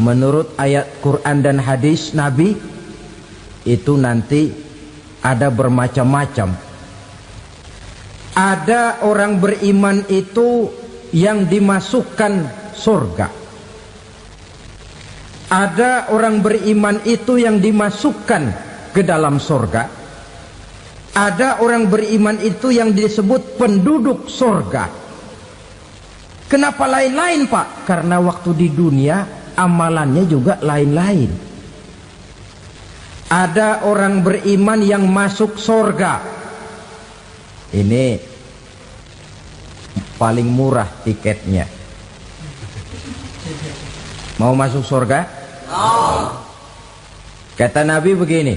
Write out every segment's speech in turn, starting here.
menurut ayat Quran dan hadis Nabi itu nanti ada bermacam-macam. Ada orang beriman itu yang dimasukkan surga. Ada orang beriman itu yang dimasukkan ke dalam surga. Ada orang beriman itu yang disebut penduduk surga. Kenapa lain-lain, Pak? Karena waktu di dunia amalannya juga lain-lain. Ada orang beriman yang masuk surga. Ini paling murah tiketnya. Mau masuk surga? Kata Nabi begini,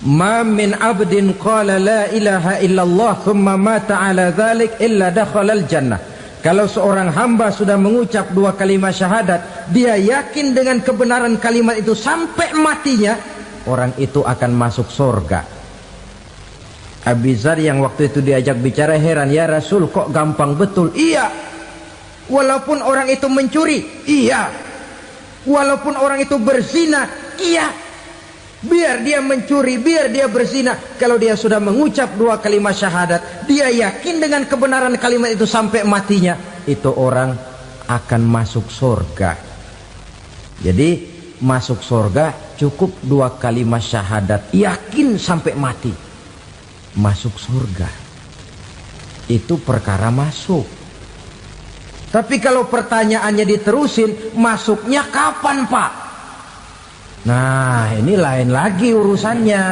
ma min abdin qala la ilaha illallah thumma mata ala dhalik illa dakhalal jannah. Kalau seorang hamba sudah mengucap dua kalimat syahadat, dia yakin dengan kebenaran kalimat itu sampai matinya, orang itu akan masuk surga. Abi Dzar yang waktu itu diajak bicara heran, ya Rasul kok gampang betul? Iya, walaupun orang itu mencuri, iya, walaupun orang itu berzina, iya, biar dia mencuri, biar dia berzina, kalau dia sudah mengucap dua kalimat syahadat, dia yakin dengan kebenaran kalimat itu sampai matinya, itu orang akan masuk surga. Jadi masuk surga cukup dua kalimat syahadat, yakin sampai mati, masuk surga. Itu perkara masuk. Tapi kalau pertanyaannya diterusin, masuknya kapan, Pak? Nah, ini lain lagi urusannya.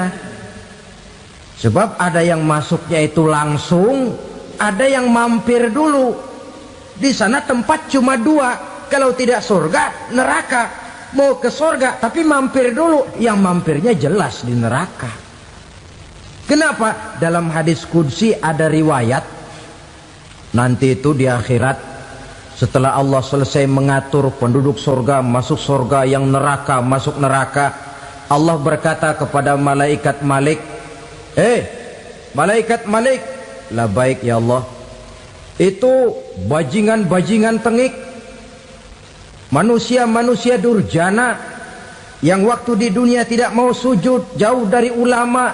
Sebab ada yang masuknya itu langsung, ada yang mampir dulu. Di sana tempat cuma dua, kalau tidak surga, neraka. Mau ke surga tapi mampir dulu, yang mampirnya jelas di neraka. Kenapa? Dalam hadis qudsi ada riwayat, nanti itu di akhirat, setelah Allah selesai mengatur penduduk surga masuk surga, yang neraka masuk neraka, Allah berkata kepada malaikat Malik, malaikat Malik, labaik ya Allah, itu bajingan-bajingan tengik, manusia-manusia durjana yang waktu di dunia tidak mau sujud, jauh dari ulama,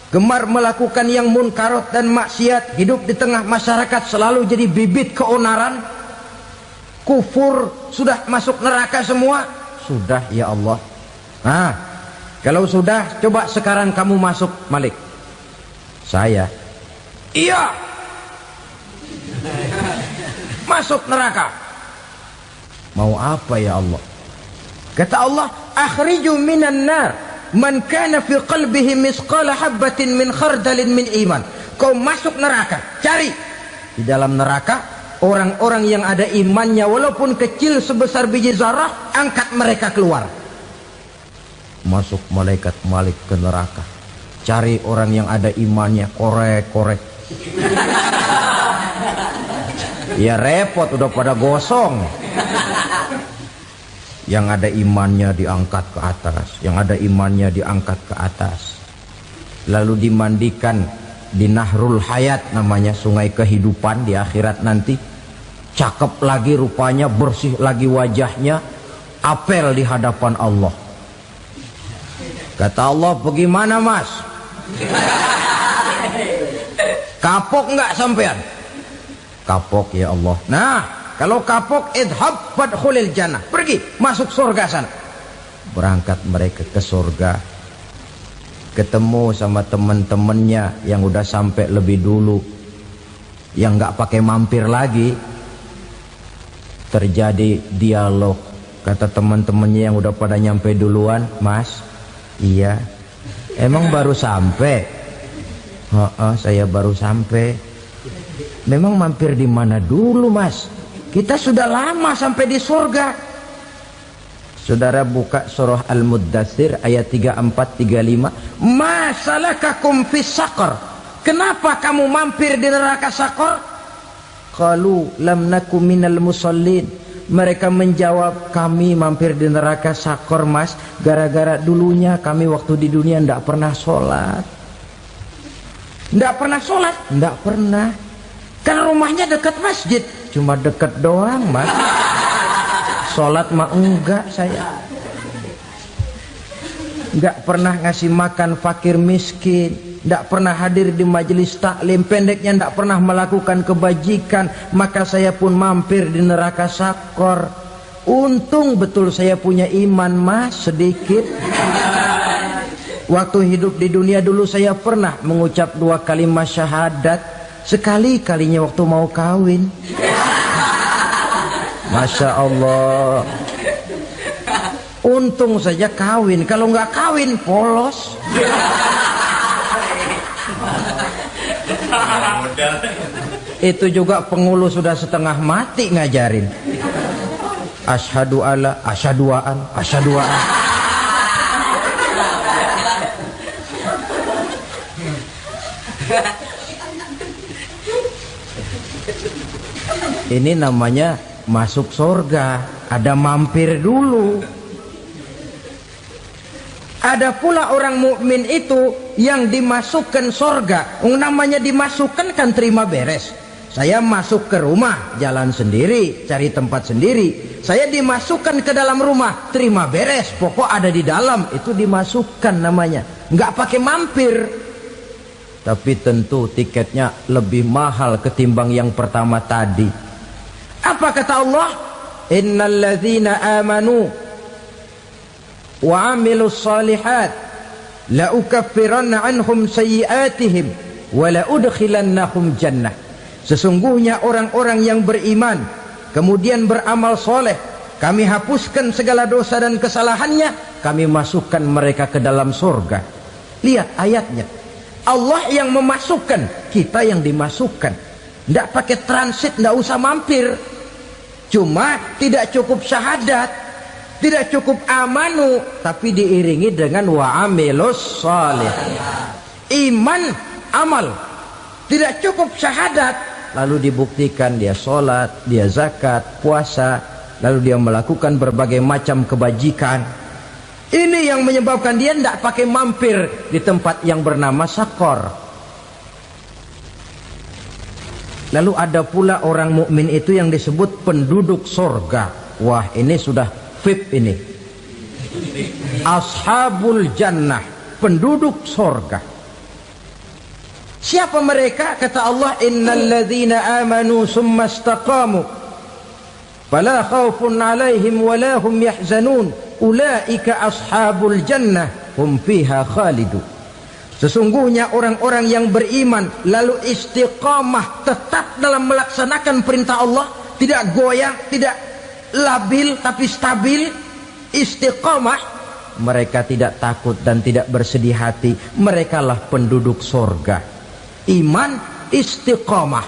gemar melakukan yang munkarat dan maksiat, hidup di tengah masyarakat selalu jadi bibit keonaran, kufur, sudah masuk neraka semua. Sudah ya Allah. Nah, kalau sudah, coba sekarang kamu masuk, Malik. Saya, iya, masuk neraka. Mau apa ya Allah? Kata Allah, akhriju minan nar man kana fi qalbihi misqala habbatin min khardalin min iman. Kau masuk neraka, cari di dalam neraka orang-orang yang ada imannya walaupun kecil sebesar biji zarah, angkat mereka keluar. Masuk malaikat Malik ke neraka, cari orang yang ada imannya, korek-korek. Ya repot, udah pada gosong. Yang ada imannya diangkat ke atas, yang ada imannya diangkat ke atas, lalu dimandikan di Nahrul Hayat, namanya sungai kehidupan di akhirat nanti. Cakep lagi rupanya, bersih lagi wajahnya, apel di hadapan Allah. Kata Allah, bagaimana mas? Kapok nggak sampean? Kapok ya Allah. Nah, kalau kapok, idhab fadkhulil jannah, pergi masuk surga sana. Berangkat mereka ke surga, ketemu sama teman-temannya yang udah sampai lebih dulu, yang nggak pakai mampir lagi. Terjadi dialog. Kata teman-temannya yang udah pada nyampe duluan, mas, iya, emang baru sampai? Saya baru sampai. Memang mampir di mana dulu mas? Kita sudah lama sampai di surga. Saudara buka surah Al-Muddatsir ayat 34-35. Ma salakakum fis saqar? Kenapa kamu mampir di neraka Saqar? Qalu lam naku minal musallin. Mereka menjawab, kami mampir di neraka Saqar mas, gara-gara dulunya kami waktu di dunia tidak pernah sholat. Tidak pernah sholat? Tidak pernah. Kan rumahnya dekat masjid. Cuma dekat doang mas. Sholat mah enggak saya. Enggak pernah ngasih makan fakir miskin, enggak pernah hadir di majelis taklim, pendeknya enggak pernah melakukan kebajikan, maka saya pun mampir di neraka sakor. Untung betul saya punya iman mas sedikit. Waktu hidup di dunia dulu saya pernah mengucap 2 kalimat syahadat, sekali-kalinya waktu mau kawin. Masya Allah. Untung saja kawin, kalau nggak kawin polos. Itu juga pengulu sudah setengah mati ngajarin. Asyhadu alla, asyaduaan, asyaduaan. Ini namanya masuk surga, ada mampir dulu. Ada pula orang mukmin itu yang dimasukkan surga. Namanya dimasukkan kan terima beres. Saya masuk ke rumah, jalan sendiri, cari tempat sendiri. Saya dimasukkan ke dalam rumah, terima beres, pokok ada di dalam, itu dimasukkan namanya. Nggak pakai mampir. Tapi tentu tiketnya lebih mahal ketimbang yang pertama tadi. Apa kata Allah? Innal ladzina amanu wa amilus salihat la ukaffiranna anhum sayyi'atihim wa la udkhilannahum jannah. Sesungguhnya orang-orang yang beriman kemudian beramal soleh, kami hapuskan segala dosa dan kesalahannya, kami masukkan mereka ke dalam surga. Lihat ayatnya, Allah yang memasukkan, kita yang dimasukkan. Tidak pakai transit, tidak usah mampir. Cuma tidak cukup syahadat, tidak cukup amanu, tapi diiringi dengan wa'amilus salih. Iman, amal. Tidak cukup syahadat, lalu dibuktikan dia sholat, dia zakat, puasa, lalu dia melakukan berbagai macam kebajikan. Ini yang menyebabkan dia tidak pakai mampir di tempat yang bernama sakor. Lalu ada pula orang mukmin itu yang disebut penduduk surga. Wah, ini sudah VIP ini. Ashabul jannah, penduduk surga. Siapa mereka? Kata Allah, innal ladzina amanu summa istaqamu fala khaufun 'alaihim wala hum yahzanun ulaika ashabul jannah hum fiha khalidun. Sesungguhnya orang-orang yang beriman lalu istiqamah, tetap dalam melaksanakan perintah Allah, tidak goyang, tidak labil tapi stabil, istiqamah, mereka tidak takut dan tidak bersedih hati. Merekalah penduduk surga. Iman, istiqamah.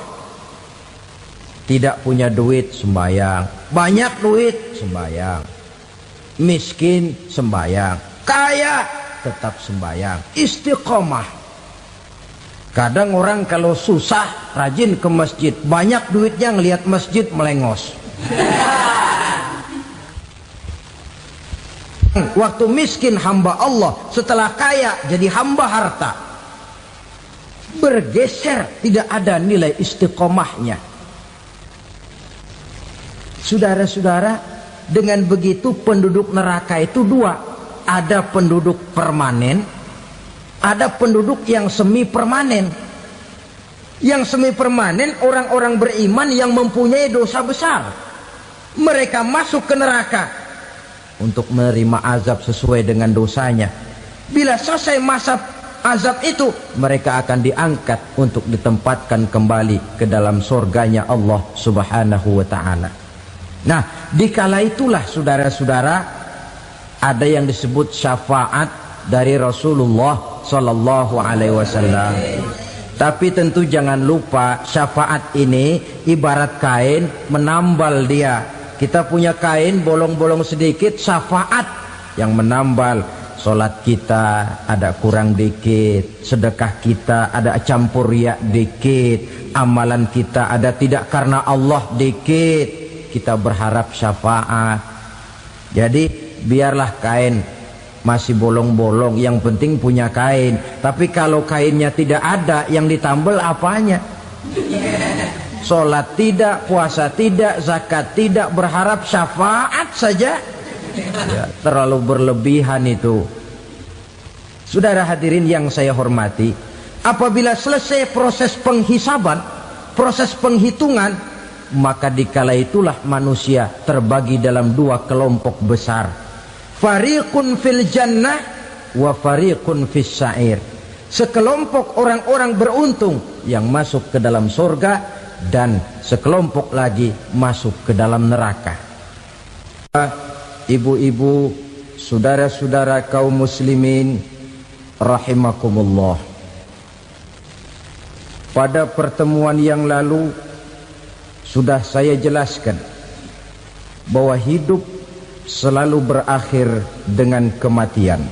Tidak punya duit, sembayang. Banyak duit, sembayang. Miskin, sembayang. Kaya, tetap sembayang. Istiqamah. Kadang orang kalau susah rajin ke masjid, banyak duitnya ngelihat masjid melengos. Waktu miskin hamba Allah, setelah kaya jadi hamba harta. Bergeser, tidak ada nilai istiqomahnya. Saudara-saudara, dengan begitu penduduk neraka itu dua. Ada penduduk permanen, ada penduduk yang semi permanen. Yang semi permanen orang-orang beriman yang mempunyai dosa besar. Mereka masuk ke neraka untuk menerima azab sesuai dengan dosanya. Bila selesai masa azab itu, mereka akan diangkat untuk ditempatkan kembali ke dalam surganya Allah Subhanahu wa ta'ala. Nah, dikala itulah saudara-saudara, ada yang disebut syafaat dari Rasulullah Sallallahu Alaihi Wasallam. Tapi tentu jangan lupa, syafaat ini ibarat kain menambal dia. Kita punya kain bolong-bolong sedikit, syafaat yang menambal. Solat kita ada kurang dikit, sedekah kita ada campur riak dikit, amalan kita ada tidak karena Allah dikit, kita berharap syafaat. Jadi biarlah kain masih bolong-bolong, yang penting punya kain. Tapi kalau kainnya tidak ada, yang ditambal apanya? Sholat tidak, puasa tidak, zakat tidak, berharap syafaat saja. Ya, terlalu berlebihan itu. Saudara hadirin yang saya hormati, apabila selesai proses penghisaban, proses penghitungan, maka dikala itulah manusia terbagi dalam dua kelompok besar. Fariqun fil jannah wa fariqun fis sa'ir. Sekelompok orang-orang beruntung yang masuk ke dalam surga, dan sekelompok lagi masuk ke dalam neraka. Ibu-ibu, saudara-saudara kaum muslimin rahimakumullah. Pada pertemuan yang lalu sudah saya jelaskan bahwa hidup selalu berakhir dengan kematian.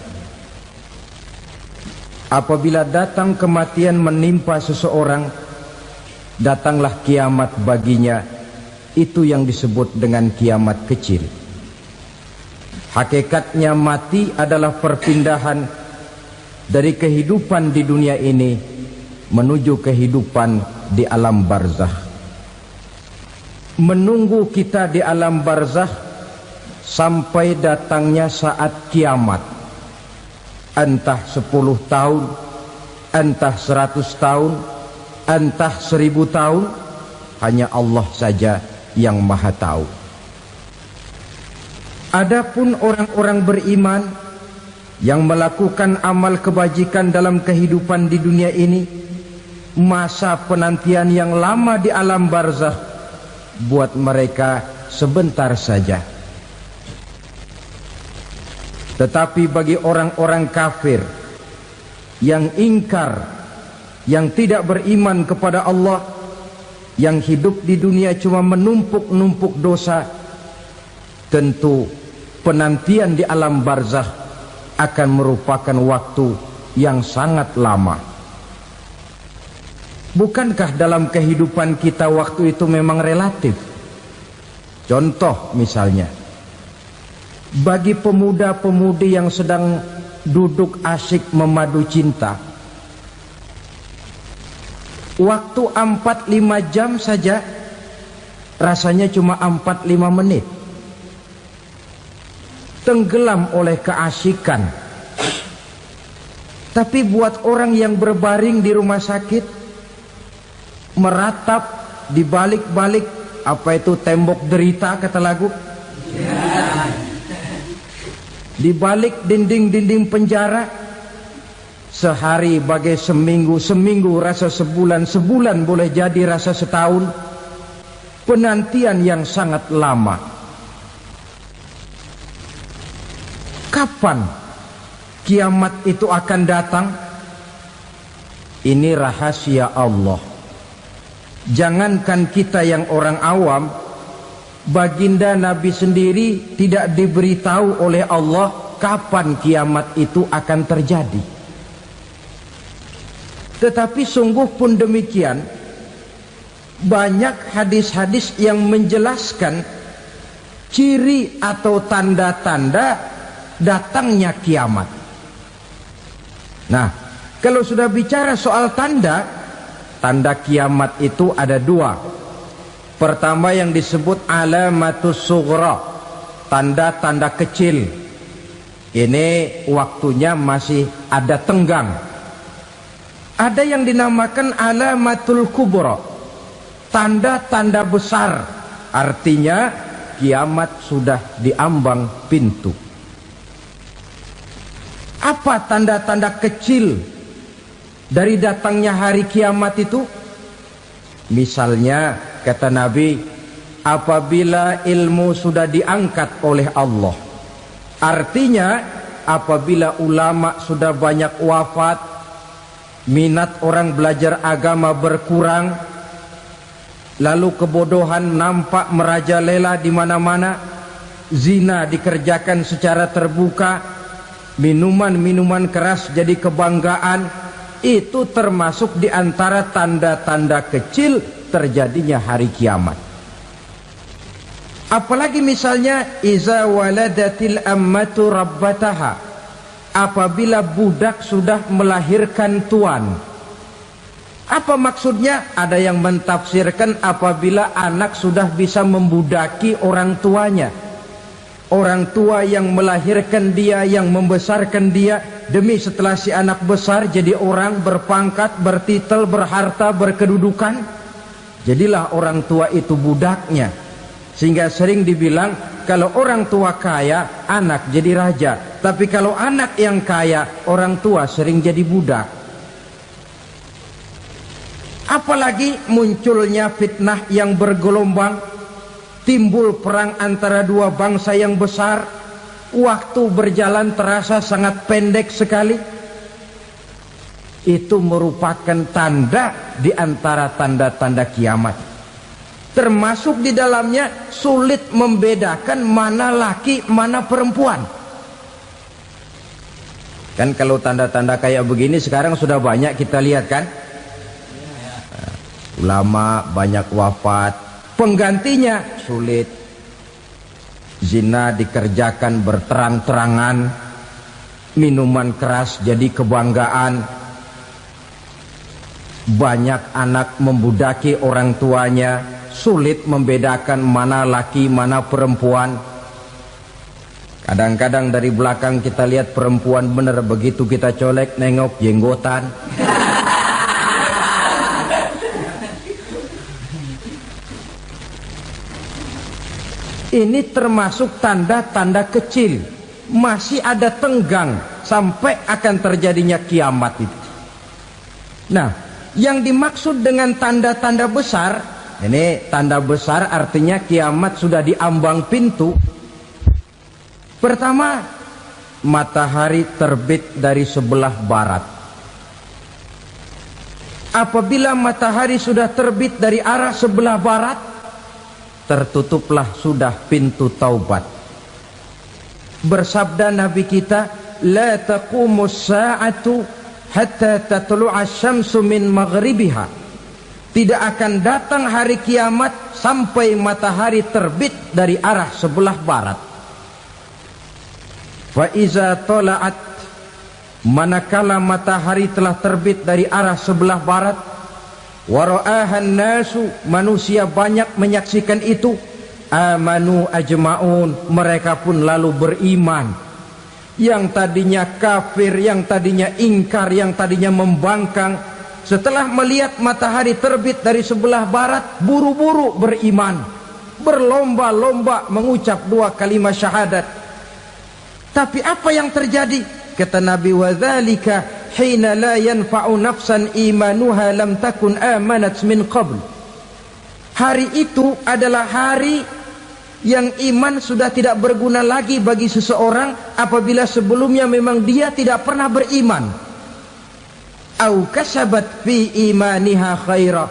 Apabila datang kematian menimpa seseorang, datanglah kiamat baginya. Itu yang disebut dengan kiamat kecil. Hakikatnya mati adalah perpindahan dari kehidupan di dunia ini menuju kehidupan di alam barzakh. Menunggu kita di alam barzakh sampai datangnya saat kiamat. Entah 10 tahun, entah 100 tahun, entah 1000 tahun, hanya Allah saja yang maha tahu. Adapun orang-orang beriman yang melakukan amal kebajikan dalam kehidupan di dunia ini, masa penantian yang lama di alam barzakh buat mereka sebentar saja. Tetapi bagi orang-orang kafir yang ingkar, yang tidak beriman kepada Allah, yang hidup di dunia cuma menumpuk-numpuk dosa, tentu penantian di alam barzakh akan merupakan waktu yang sangat lama. Bukankah dalam kehidupan kita waktu itu memang relatif? Contoh misalnya, bagi pemuda-pemudi yang sedang duduk asyik memadu cinta, waktu 4-5 jam saja rasanya cuma 4-5 menit. Tenggelam oleh keasikan. Tapi buat orang yang berbaring di rumah sakit, meratap di balik-balik apa itu tembok derita kata lagu, di balik dinding-dinding penjara, sehari bagai seminggu, seminggu rasa sebulan, sebulan boleh jadi rasa setahun. Penantian yang sangat lama. Kapan kiamat itu akan datang? Ini rahasia Allah. Jangankan kita yang orang awam, baginda Nabi sendiri tidak diberitahu oleh Allah kapan kiamat itu akan terjadi. Tetapi sungguh pun demikian, banyak hadis-hadis yang menjelaskan ciri atau tanda-tanda datangnya kiamat. Nah, kalau sudah bicara soal tanda, tanda kiamat itu ada dua. Pertama yang disebut alamatus sughra, tanda-tanda kecil. Ini waktunya masih ada tenggang. Ada yang dinamakan alamatul kubra, tanda-tanda besar. Artinya kiamat sudah diambang pintu. Apa tanda-tanda kecil dari datangnya hari kiamat itu? Misalnya kata Nabi, apabila ilmu sudah diangkat oleh Allah. Artinya apabila ulama sudah banyak wafat, minat orang belajar agama berkurang, lalu kebodohan nampak merajalela di mana-mana, zina dikerjakan secara terbuka, minuman-minuman keras jadi kebanggaan, itu termasuk di antara tanda-tanda kecil terjadinya hari kiamat. Apalagi misalnya iza waladatil ammatu rabbataha, apabila budak sudah melahirkan tuan. Apa maksudnya? Ada yang mentafsirkan apabila anak sudah bisa membudaki orang tuanya. Orang tua yang melahirkan dia, yang membesarkan dia, demi setelah si anak besar jadi orang berpangkat, bertitel, berharta, berkedudukan, jadilah orang tua itu budaknya. Sehingga sering dibilang kalau orang tua kaya, anak jadi raja. Tapi kalau anak yang kaya, orang tua sering jadi budak. Apalagi munculnya fitnah yang bergelombang, timbul perang antara dua bangsa yang besar, waktu berjalan terasa sangat pendek sekali. Itu merupakan tanda di antara tanda-tanda kiamat. Termasuk di dalamnya sulit membedakan mana laki, mana perempuan. Kan kalau tanda-tanda kayak begini sekarang sudah banyak kita lihat kan. Ulama banyak wafat, penggantinya sulit. Zina dikerjakan berterang-terangan, minuman keras jadi kebanggaan. Banyak anak membudaki orang tuanya, sulit membedakan mana laki mana perempuan. Kadang-kadang dari belakang kita lihat perempuan bener, begitu kita colek nengok jenggotan. Ini termasuk tanda-tanda kecil. Masih ada tenggang sampai akan terjadinya kiamat itu. Nah, yang dimaksud dengan tanda-tanda besar, ini tanda besar artinya kiamat sudah diambang pintu. Pertama, matahari terbit dari sebelah barat. Apabila matahari sudah terbit dari arah sebelah barat, tertutuplah sudah pintu taubat. Bersabda Nabi kita, la taqumus sa'atu hatta tatlu'a syamsu min maghribiha. Tidak akan datang hari kiamat sampai matahari terbit dari arah sebelah barat. Fa iza tala'at, manakala matahari telah terbit dari arah sebelah barat, wara'ahan nasu, manusia banyak menyaksikan itu, amanu ajma'un, mereka pun lalu beriman. Yang tadinya kafir, yang tadinya ingkar, yang tadinya membangkang, setelah melihat matahari terbit dari sebelah barat, buru-buru beriman, berlomba-lomba mengucap dua kalimat syahadat. Tapi apa yang terjadi? Kata Nabi, wadzalika hina la yanfa'u nafsan imanuha lam takun amanat min qabl. Hari itu adalah hari yang iman sudah tidak berguna lagi bagi seseorang apabila sebelumnya memang dia tidak pernah beriman. Au kasabat fi imaniha khaira,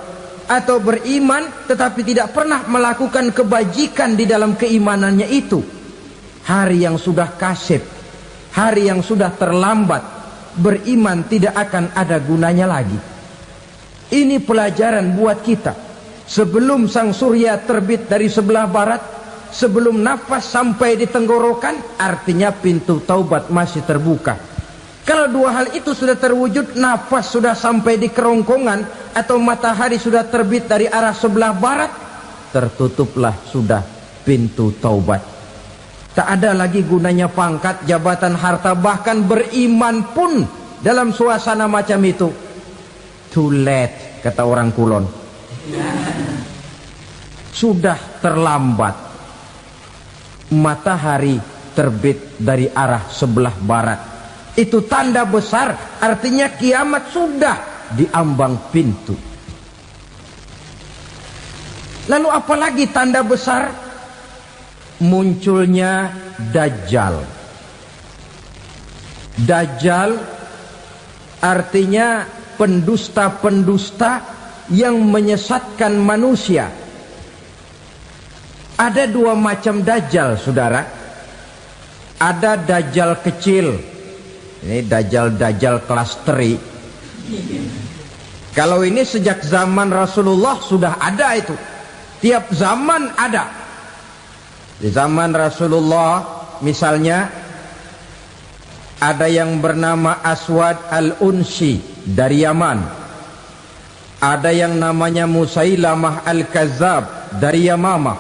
atau beriman tetapi tidak pernah melakukan kebajikan di dalam keimanannya itu. Hari yang sudah kasib, hari yang sudah terlambat, beriman tidak akan ada gunanya lagi. Ini pelajaran buat kita. Sebelum sang surya terbit dari sebelah barat, sebelum nafas sampai di tenggorokan, artinya pintu taubat masih terbuka. Kalau dua hal itu sudah terwujud, nafas sudah sampai di kerongkongan atau matahari sudah terbit dari arah sebelah barat, tertutuplah sudah pintu taubat. Tak ada lagi gunanya pangkat, jabatan, harta, bahkan beriman pun dalam suasana macam itu. Too late, kata orang Kulon. Sudah terlambat. Matahari terbit dari arah sebelah barat. Itu tanda besar, artinya kiamat sudah diambang pintu. Lalu apalagi tanda besar? Munculnya Dajjal. Dajjal artinya pendusta-pendusta yang menyesatkan manusia. Ada dua macam Dajjal, saudara. Ada Dajjal kecil. Ini Dajjal kelas 3. Kalau ini sejak zaman Rasulullah sudah ada itu. Tiap zaman ada. Di zaman Rasulullah misalnya ada yang bernama Aswad al-Unsi dari Yaman. Ada yang namanya Musailamah Al-Kazzab dari Yamamah.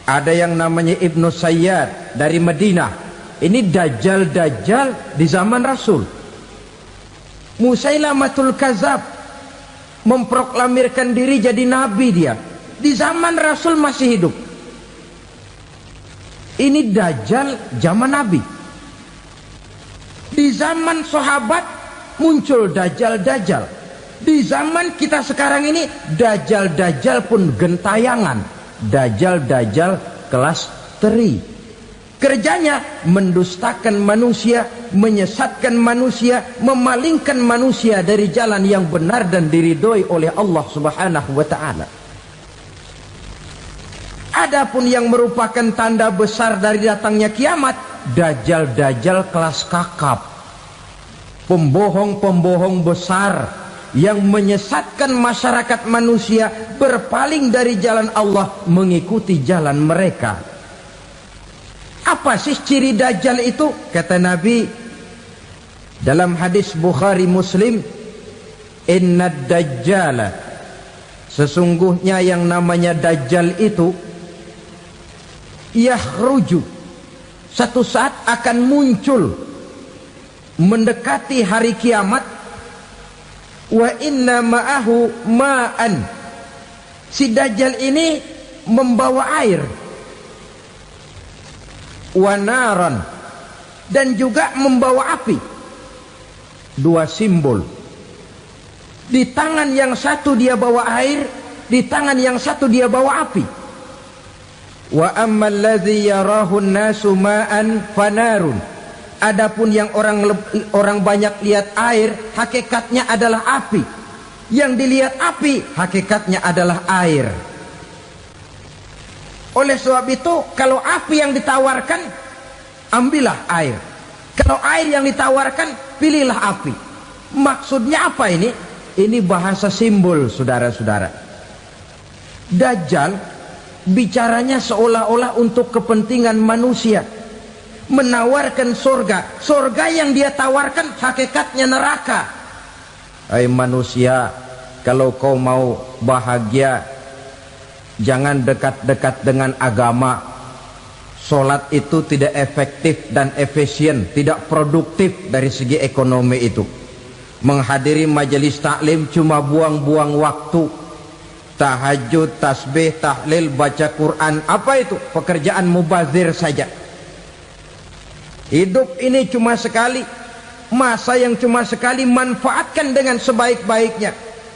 Ada yang namanya Ibnu Sayyad dari Madinah. Ini dajjal-dajjal di zaman Rasul. Musailamatul Kazzab memproklamirkan diri jadi nabi dia. Di zaman Rasul masih hidup. Ini dajjal zaman Nabi. Di zaman sahabat muncul dajjal-dajjal. Di zaman kita sekarang ini dajjal-dajjal pun gentayangan. Dajjal-dajjal kelas teri. Kerjanya mendustakan manusia, menyesatkan manusia, memalingkan manusia dari jalan yang benar dan diridhoi oleh Allah Subhanahu wa taala. Adapun yang merupakan tanda besar dari datangnya kiamat, dajjal-dajjal kelas kakap. Pembohong-pembohong besar yang menyesatkan masyarakat manusia berpaling dari jalan Allah mengikuti jalan mereka. Apa sih ciri dajjal itu? Kata Nabi dalam hadis Bukhari Muslim, "Inna dajjala", sesungguhnya yang namanya dajjal itu yakhruju, satu saat akan muncul mendekati hari kiamat. Wa inna ma'ahu ma'an, si dajjal ini membawa air. Wa naran, dan juga membawa api. Dua simbol. Di tangan yang satu dia bawa air, di tangan yang satu dia bawa api. Wa ammal ladzi yarahu an-nasu ma'an fanarun, adapun yang orang banyak lihat air, hakikatnya adalah api. Yang dilihat api, hakikatnya adalah air. Oleh sebab itu, kalau api yang ditawarkan, ambillah air. Kalau air yang ditawarkan, pilihlah api. Maksudnya apa ini? Ini bahasa simbol, saudara-saudara. Dajjal bicaranya seolah-olah untuk kepentingan manusia. Menawarkan surga. Surga yang dia tawarkan hakikatnya neraka. Hai manusia, kalau kau mau bahagia, jangan dekat-dekat dengan agama. Solat itu tidak efektif dan efisien, tidak produktif dari segi ekonomi itu. Menghadiri majelis taklim cuma buang-buang waktu. Tahajud, tasbih, tahlil, baca Quran, apa itu? Pekerjaan mubazir saja. Hidup ini cuma sekali, masa yang cuma sekali, manfaatkan dengan sebaik-baiknya.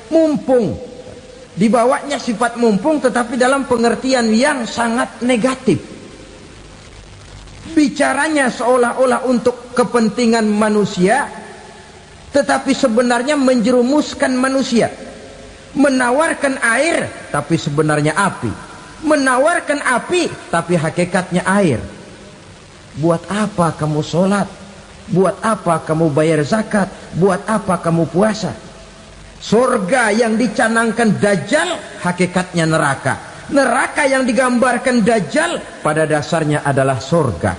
Mumpung. Dibawanya sifat mumpung, tetapi dalam pengertian yang sangat negatif. Bicaranya seolah-olah untuk kepentingan manusia, tetapi sebenarnya menjerumuskan manusia. Menawarkan air, tapi sebenarnya api. Menawarkan api, tapi hakikatnya air. Buat apa kamu sholat? Buat apa kamu bayar zakat? Buat apa kamu puasa? Surga yang dicanangkan dajjal, hakikatnya neraka. Neraka yang digambarkan dajjal, pada dasarnya adalah surga.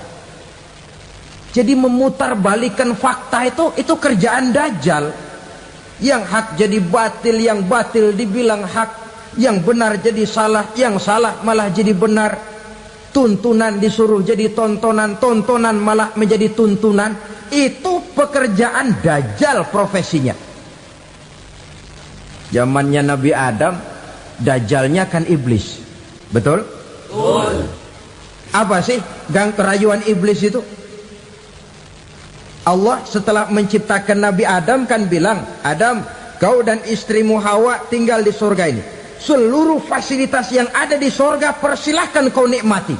Jadi memutarbalikkan fakta itu kerjaan dajjal. Yang hak jadi batil, yang batil dibilang hak, yang benar jadi salah, yang salah malah jadi benar. Tuntunan disuruh jadi tontonan, tontonan malah menjadi tuntunan. Itu pekerjaan dajjal profesinya. Zamannya Nabi Adam, dajjalnya kan iblis. Betul? Betul. Apa sih gang kerayuan iblis itu? Allah setelah menciptakan Nabi Adam kan bilang, Adam, kau dan istrimu Hawa tinggal di surga ini. Seluruh fasilitas yang ada di surga persilahkan kau nikmati.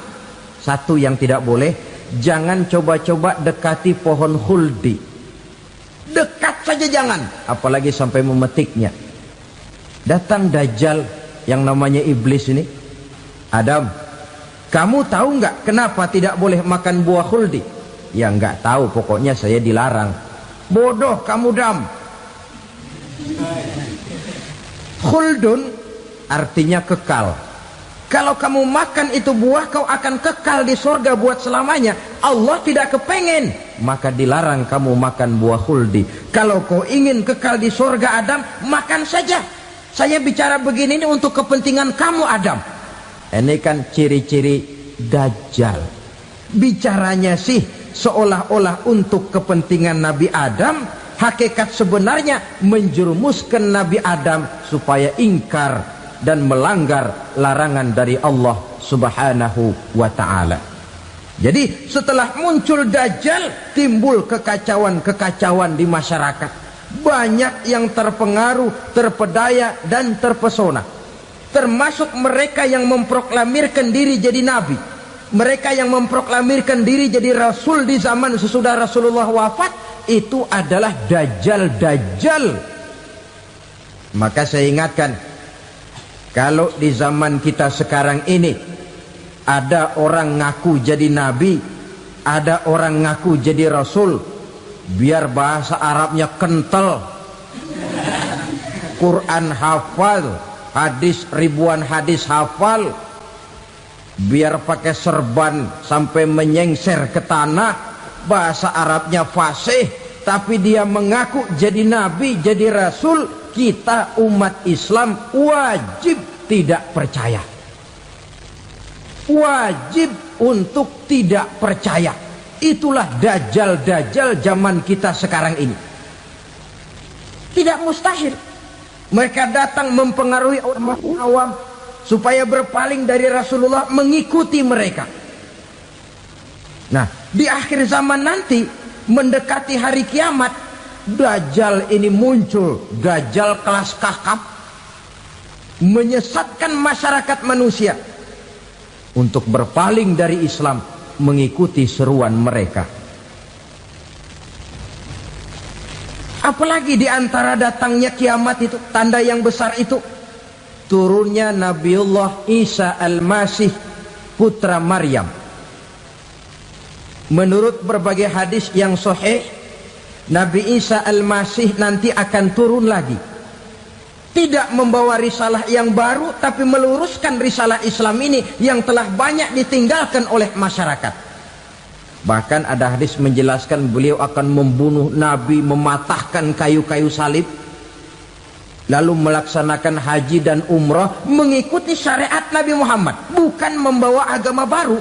Satu yang tidak boleh, jangan coba-coba dekati pohon khuldi. Dekat saja jangan, apalagi sampai memetiknya. Datang dajjal yang namanya iblis ini. Adam, kamu tahu nggak kenapa tidak boleh makan buah khuldi? Ya nggak tahu, pokoknya saya dilarang. Bodoh kamu Dam. Khuldun artinya kekal. Kalau kamu makan itu buah, kau akan kekal di surga buat selamanya. Allah tidak kepengen, maka dilarang kamu makan buah khuldi. Kalau kau ingin kekal di surga Adam, makan saja. Saya bicara begini ini untuk kepentingan kamu Adam. Ini kan ciri-ciri Dajjal. Bicaranya sih seolah-olah untuk kepentingan Nabi Adam, hakikat sebenarnya menjerumuskan Nabi Adam supaya ingkar dan melanggar larangan dari Allah Subhanahu wa ta'ala. Jadi setelah muncul Dajjal, timbul kekacauan-kekacauan di masyarakat. Banyak yang terpengaruh, terpedaya dan terpesona, termasuk mereka yang memproklamirkan diri jadi nabi, mereka yang memproklamirkan diri jadi rasul di zaman sesudah Rasulullah wafat. Itu adalah Dajjal. Maka saya ingatkan, kalau di zaman kita sekarang ini ada orang ngaku jadi nabi, ada orang ngaku jadi rasul, biar bahasa Arabnya kental, Quran hafal, hadis ribuan hadis hafal, biar pakai serban sampai menyengser ke tanah, bahasa Arabnya fasih, tapi dia mengaku jadi nabi, jadi rasul, kita umat Islam wajib tidak percaya, wajib untuk tidak percaya. Itulah Dajjal zaman kita sekarang ini. Tidak mustahil mereka datang mempengaruhi orang awam supaya berpaling dari Rasulullah, mengikuti mereka. Nah, di akhir zaman nanti, mendekati hari kiamat, Dajjal ini muncul, Dajjal kelas kakap, menyesatkan masyarakat manusia untuk berpaling dari Islam, mengikuti seruan mereka. Apalagi di antara datangnya kiamat itu, tanda yang besar itu, turunnya Nabiullah Isa Al-Masih, putra Maryam. Menurut berbagai hadis yang sahih, Nabi Isa Al-Masih nanti akan turun lagi, tidak membawa risalah yang baru, tapi meluruskan risalah Islam ini yang telah banyak ditinggalkan oleh masyarakat. Bahkan ada hadis menjelaskan beliau akan membunuh Nabi, mematahkan kayu-kayu salib, lalu melaksanakan haji dan umrah mengikuti syariat Nabi Muhammad, bukan membawa agama baru.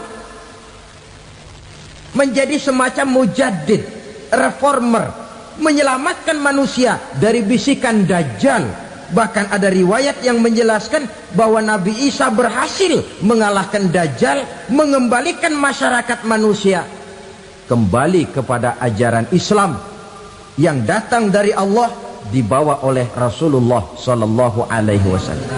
Menjadi semacam mujaddid, reformer, menyelamatkan manusia dari bisikan Dajjal. Bahkan ada riwayat yang menjelaskan bahwa Nabi Isa berhasil mengalahkan Dajjal, mengembalikan masyarakat manusia kembali kepada ajaran Islam yang datang dari Allah, dibawa oleh Rasulullah Sallallahu Alaihi Wasallam.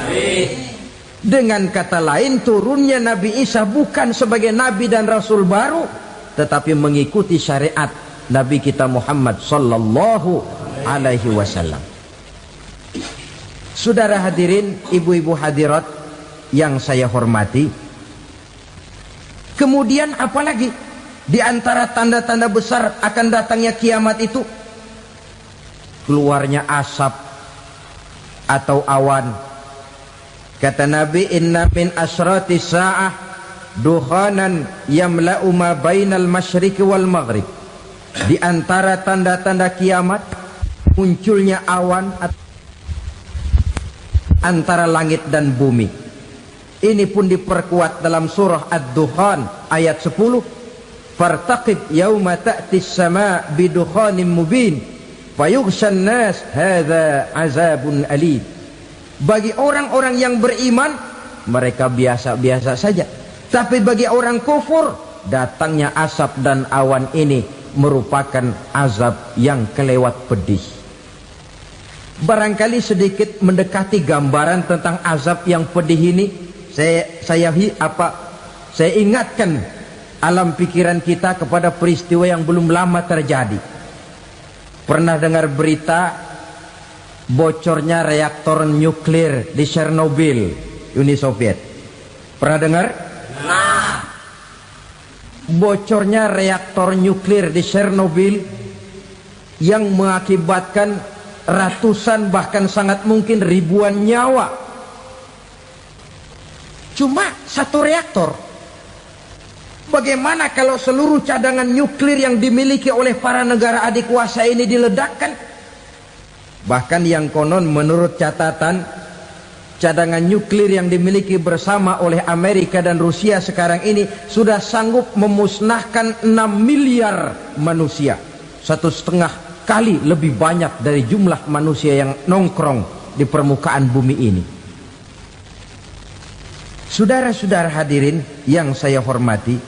Dengan kata lain, turunnya Nabi Isa bukan sebagai Nabi dan Rasul baru, tetapi mengikuti syariat Nabi kita Muhammad Sallallahu Alaihi Wasallam. Saudara hadirin, ibu-ibu hadirat yang saya hormati, kemudian apalagi di antara tanda-tanda besar akan datangnya kiamat itu? Keluarnya asap atau awan. Kata Nabi, inna min asyrati sa'ah dukhanan yamla'u ma bainal masyriqi wal maghrib. Di antara tanda-tanda kiamat, munculnya awan antara langit dan bumi. Ini pun diperkuat dalam surah Ad-Dukhan ayat 10. Fartaqib yauma ta'tis sama' bidukhanin mubin fayughshan nas hadza azabun alim. Bagi orang-orang yang beriman, mereka biasa-biasa saja. Tapi bagi orang kufur, datangnya asap dan awan ini merupakan azab yang kelewat pedih. Barangkali sedikit mendekati gambaran tentang azab yang pedih ini, saya ingatkan alam pikiran kita kepada peristiwa yang belum lama terjadi. Pernah dengar berita bocornya reaktor nuklir di Chernobyl, Uni Soviet? Pernah dengar? Bocornya reaktor nuklir di Chernobyl yang mengakibatkan ratusan bahkan sangat mungkin ribuan nyawa. Cuma satu reaktor. Bagaimana kalau seluruh cadangan nuklir yang dimiliki oleh para negara adik kuasa ini diledakkan? Bahkan yang konon menurut catatan cadangan nuklir yang dimiliki bersama oleh Amerika dan Rusia sekarang ini sudah sanggup memusnahkan 6 miliar manusia, 1,5 kali lebih banyak dari jumlah manusia yang nongkrong di permukaan bumi ini. Saudara-saudara hadirin yang saya hormati,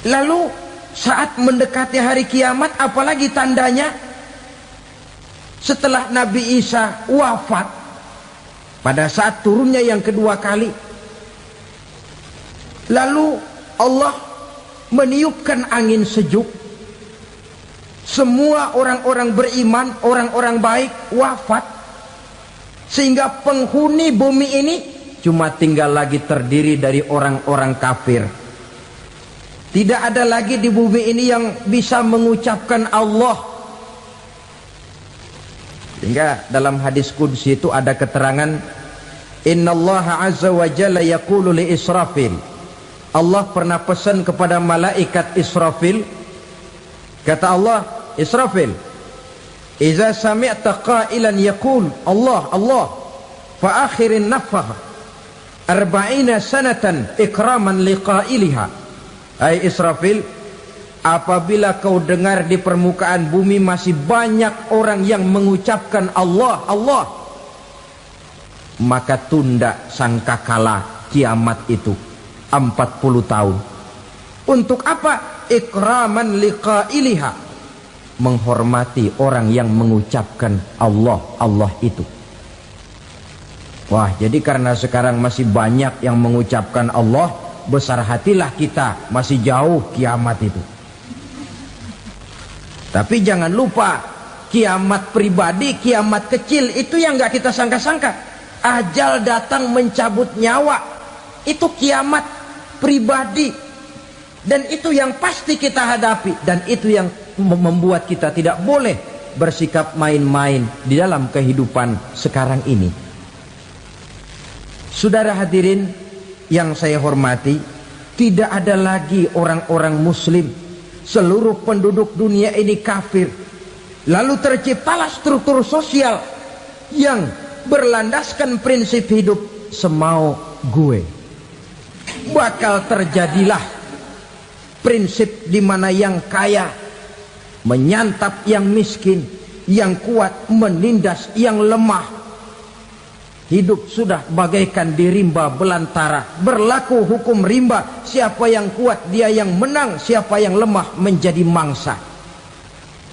lalu saat mendekati hari kiamat, apalagi tandanya setelah Nabi Isa wafat, pada saat turunnya yang kedua kali, lalu Allah meniupkan angin sejuk, semua orang-orang beriman, orang-orang baik wafat, sehingga penghuni bumi ini cuma tinggal lagi terdiri dari orang-orang kafir. Tidak ada lagi di bumi ini yang bisa mengucapkan Allah. Sehingga dalam hadis qudsi itu ada keterangan, innallaha azza wa jalla yaqulu li Israfil. Allah pernah pesan kepada malaikat Israfil, kata Allah, Israfil, idza sami'ta qailan yaqul Allah Allah fa akhirin nafakh 40 sanatan ikraman liqailiha. Hai Israfil, apabila kau dengar di permukaan bumi masih banyak orang yang mengucapkan Allah Allah, maka tunda sangkakala kiamat itu 40 tahun. Untuk apa? Ikraman liqailiha, menghormati orang yang mengucapkan Allah Allah itu. Wah, jadi karena sekarang masih banyak yang mengucapkan Allah, besar hatilah kita, masih jauh kiamat itu. Tapi jangan lupa, kiamat pribadi, kiamat kecil itu yang gak kita sangka-sangka. Ajal datang mencabut nyawa, itu kiamat pribadi, dan itu yang pasti kita hadapi, dan itu yang membuat kita tidak boleh bersikap main-main di dalam kehidupan sekarang ini. Saudara hadirin yang saya hormati, tidak ada lagi orang-orang muslim. Seluruh penduduk dunia ini kafir. Lalu terciptalah struktur sosial yang berlandaskan prinsip hidup semau gue. Bakal terjadilah prinsip di mana yang kaya menyantap yang miskin, yang kuat menindas yang lemah. Hidup sudah bagaikan di rimba belantara, berlaku hukum rimba, siapa yang kuat dia yang menang, siapa yang lemah menjadi mangsa.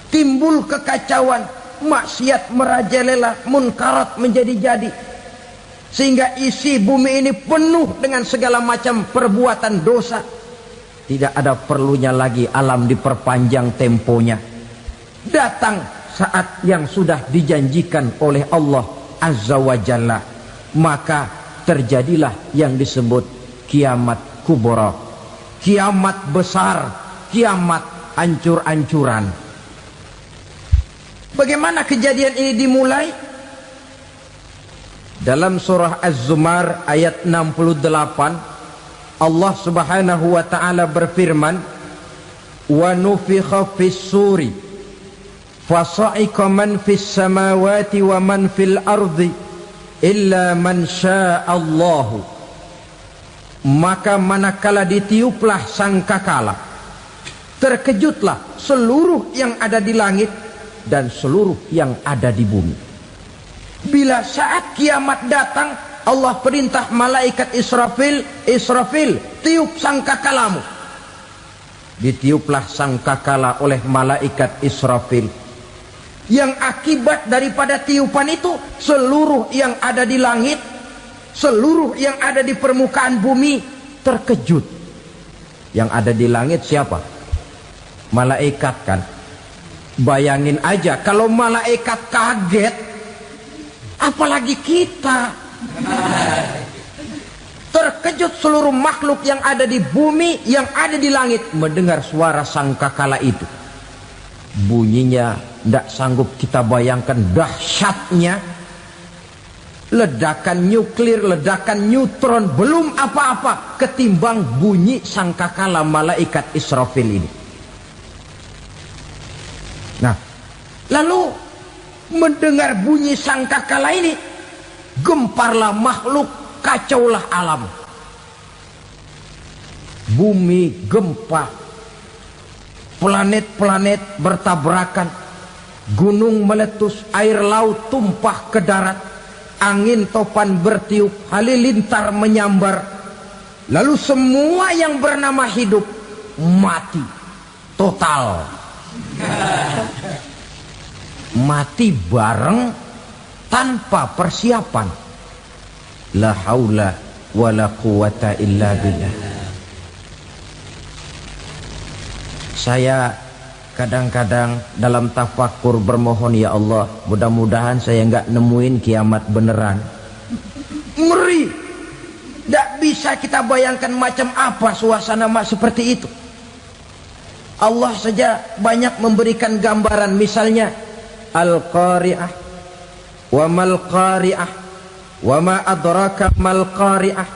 Timbul kekacauan, maksiat merajalela, munkarat menjadi-jadi, sehingga isi bumi ini penuh dengan segala macam perbuatan dosa. Tidak ada perlunya lagi alam diperpanjang temponya. Datang saat yang sudah dijanjikan oleh Allah Azza wa Jalla, maka terjadilah yang disebut kiamat kubra, kiamat besar, kiamat ancur-ancuran. Bagaimana kejadian ini dimulai? Dalam surah Az-Zumar ayat 68, Allah Subhanahu wa taala berfirman, wa nufikha fis suri fasa'iqa man fis samawati wa man fil ardi illa man sya'allahu. Maka manakala ditiuplah sangkakala, terkejutlah seluruh yang ada di langit dan seluruh yang ada di bumi. Bila saat kiamat datang, Allah perintah malaikat Israfil, Israfil, tiup sangkakalamu. Ditiuplah sangkakala oleh malaikat Israfil. Yang akibat daripada tiupan itu, seluruh yang ada di langit, seluruh yang ada di permukaan bumi terkejut. Yang ada di langit siapa? Malaikat kan. Bayangin aja kalau malaikat kaget, apalagi kita. Terkejut seluruh makhluk yang ada di bumi, yang ada di langit mendengar suara sangkakala itu. Bunyinya tidak sanggup kita bayangkan dahsyatnya. Ledakan nuklir, ledakan neutron, belum apa-apa ketimbang bunyi sangkakala malaikat Israfil ini. Nah, lalu mendengar bunyi sangkakala ini, gemparlah makhluk, kacaulah alam. Bumi gempa, planet-planet bertabrakan, gunung meletus, air laut tumpah ke darat, angin topan bertiup, halilintar menyambar. Lalu semua yang bernama hidup mati total. Mati bareng tanpa persiapan. La haula wala quwata illa billah. Saya kadang-kadang dalam tafakur bermohon, ya Allah, mudah-mudahan saya enggak nemuin kiamat beneran. Ngeri. Tidak bisa kita bayangkan macam apa suasana seperti itu. Allah saja banyak memberikan gambaran, misalnya Al-Qari'ah, wa mal Qari'ah, wa ma adraka mal Qari'ah.